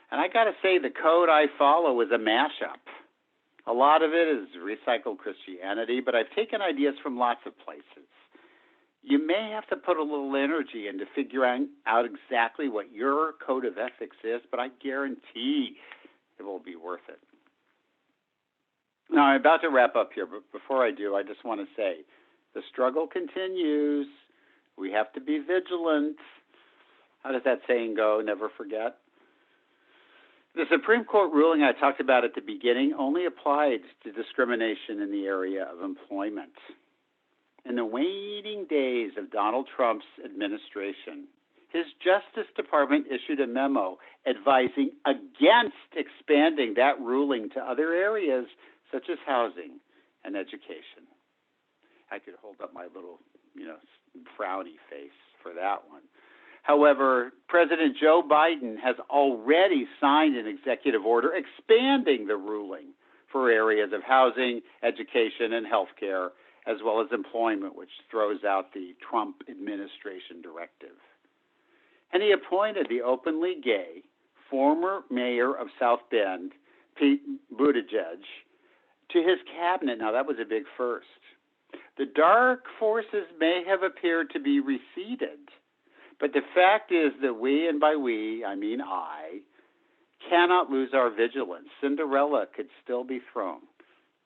And I got to say, the code I follow is a mashup. A lot of it is recycled Christianity, but I've taken ideas from lots of places. You may have to put a little energy into figuring out exactly what your code of ethics is, but I guarantee it will be worth it. Now, I'm about to wrap up here, but before I do, I just want to say the struggle continues. We have to be vigilant. How does that saying go? Never forget. The Supreme Court ruling I talked about at the beginning only applied to discrimination in the area of employment. In the waning days of Donald Trump's administration, his Justice Department issued a memo advising against expanding that ruling to other areas such as housing and education. I could hold up my little, frowny face for that one. However, President Joe Biden has already signed an executive order expanding the ruling for areas of housing, education, and health care, as well as employment, which throws out the Trump administration directive. And he appointed the openly gay former mayor of South Bend, Pete Buttigieg, to his cabinet. Now, that was a big first. The dark forces may have appeared to be receded, but the fact is that we, and by we, I mean I, cannot lose our vigilance. Cinderella could still be thrown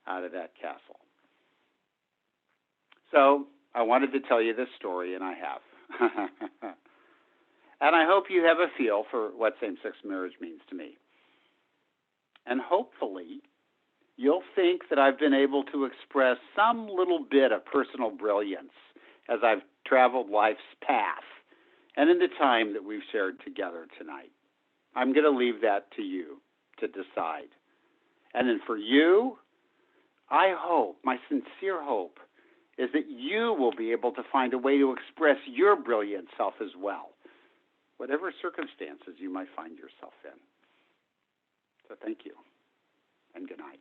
out of that castle. So I wanted to tell you this story, and I have. And I hope you have a feel for what same-sex marriage means to me. And hopefully, you'll think that I've been able to express some little bit of personal brilliance as I've traveled life's path and in the time that we've shared together tonight. I'm going to leave that to you to decide. And then for you, I hope, my sincere hope, is that you will be able to find a way to express your brilliant self as well, whatever circumstances you might find yourself in. So thank you, and good night.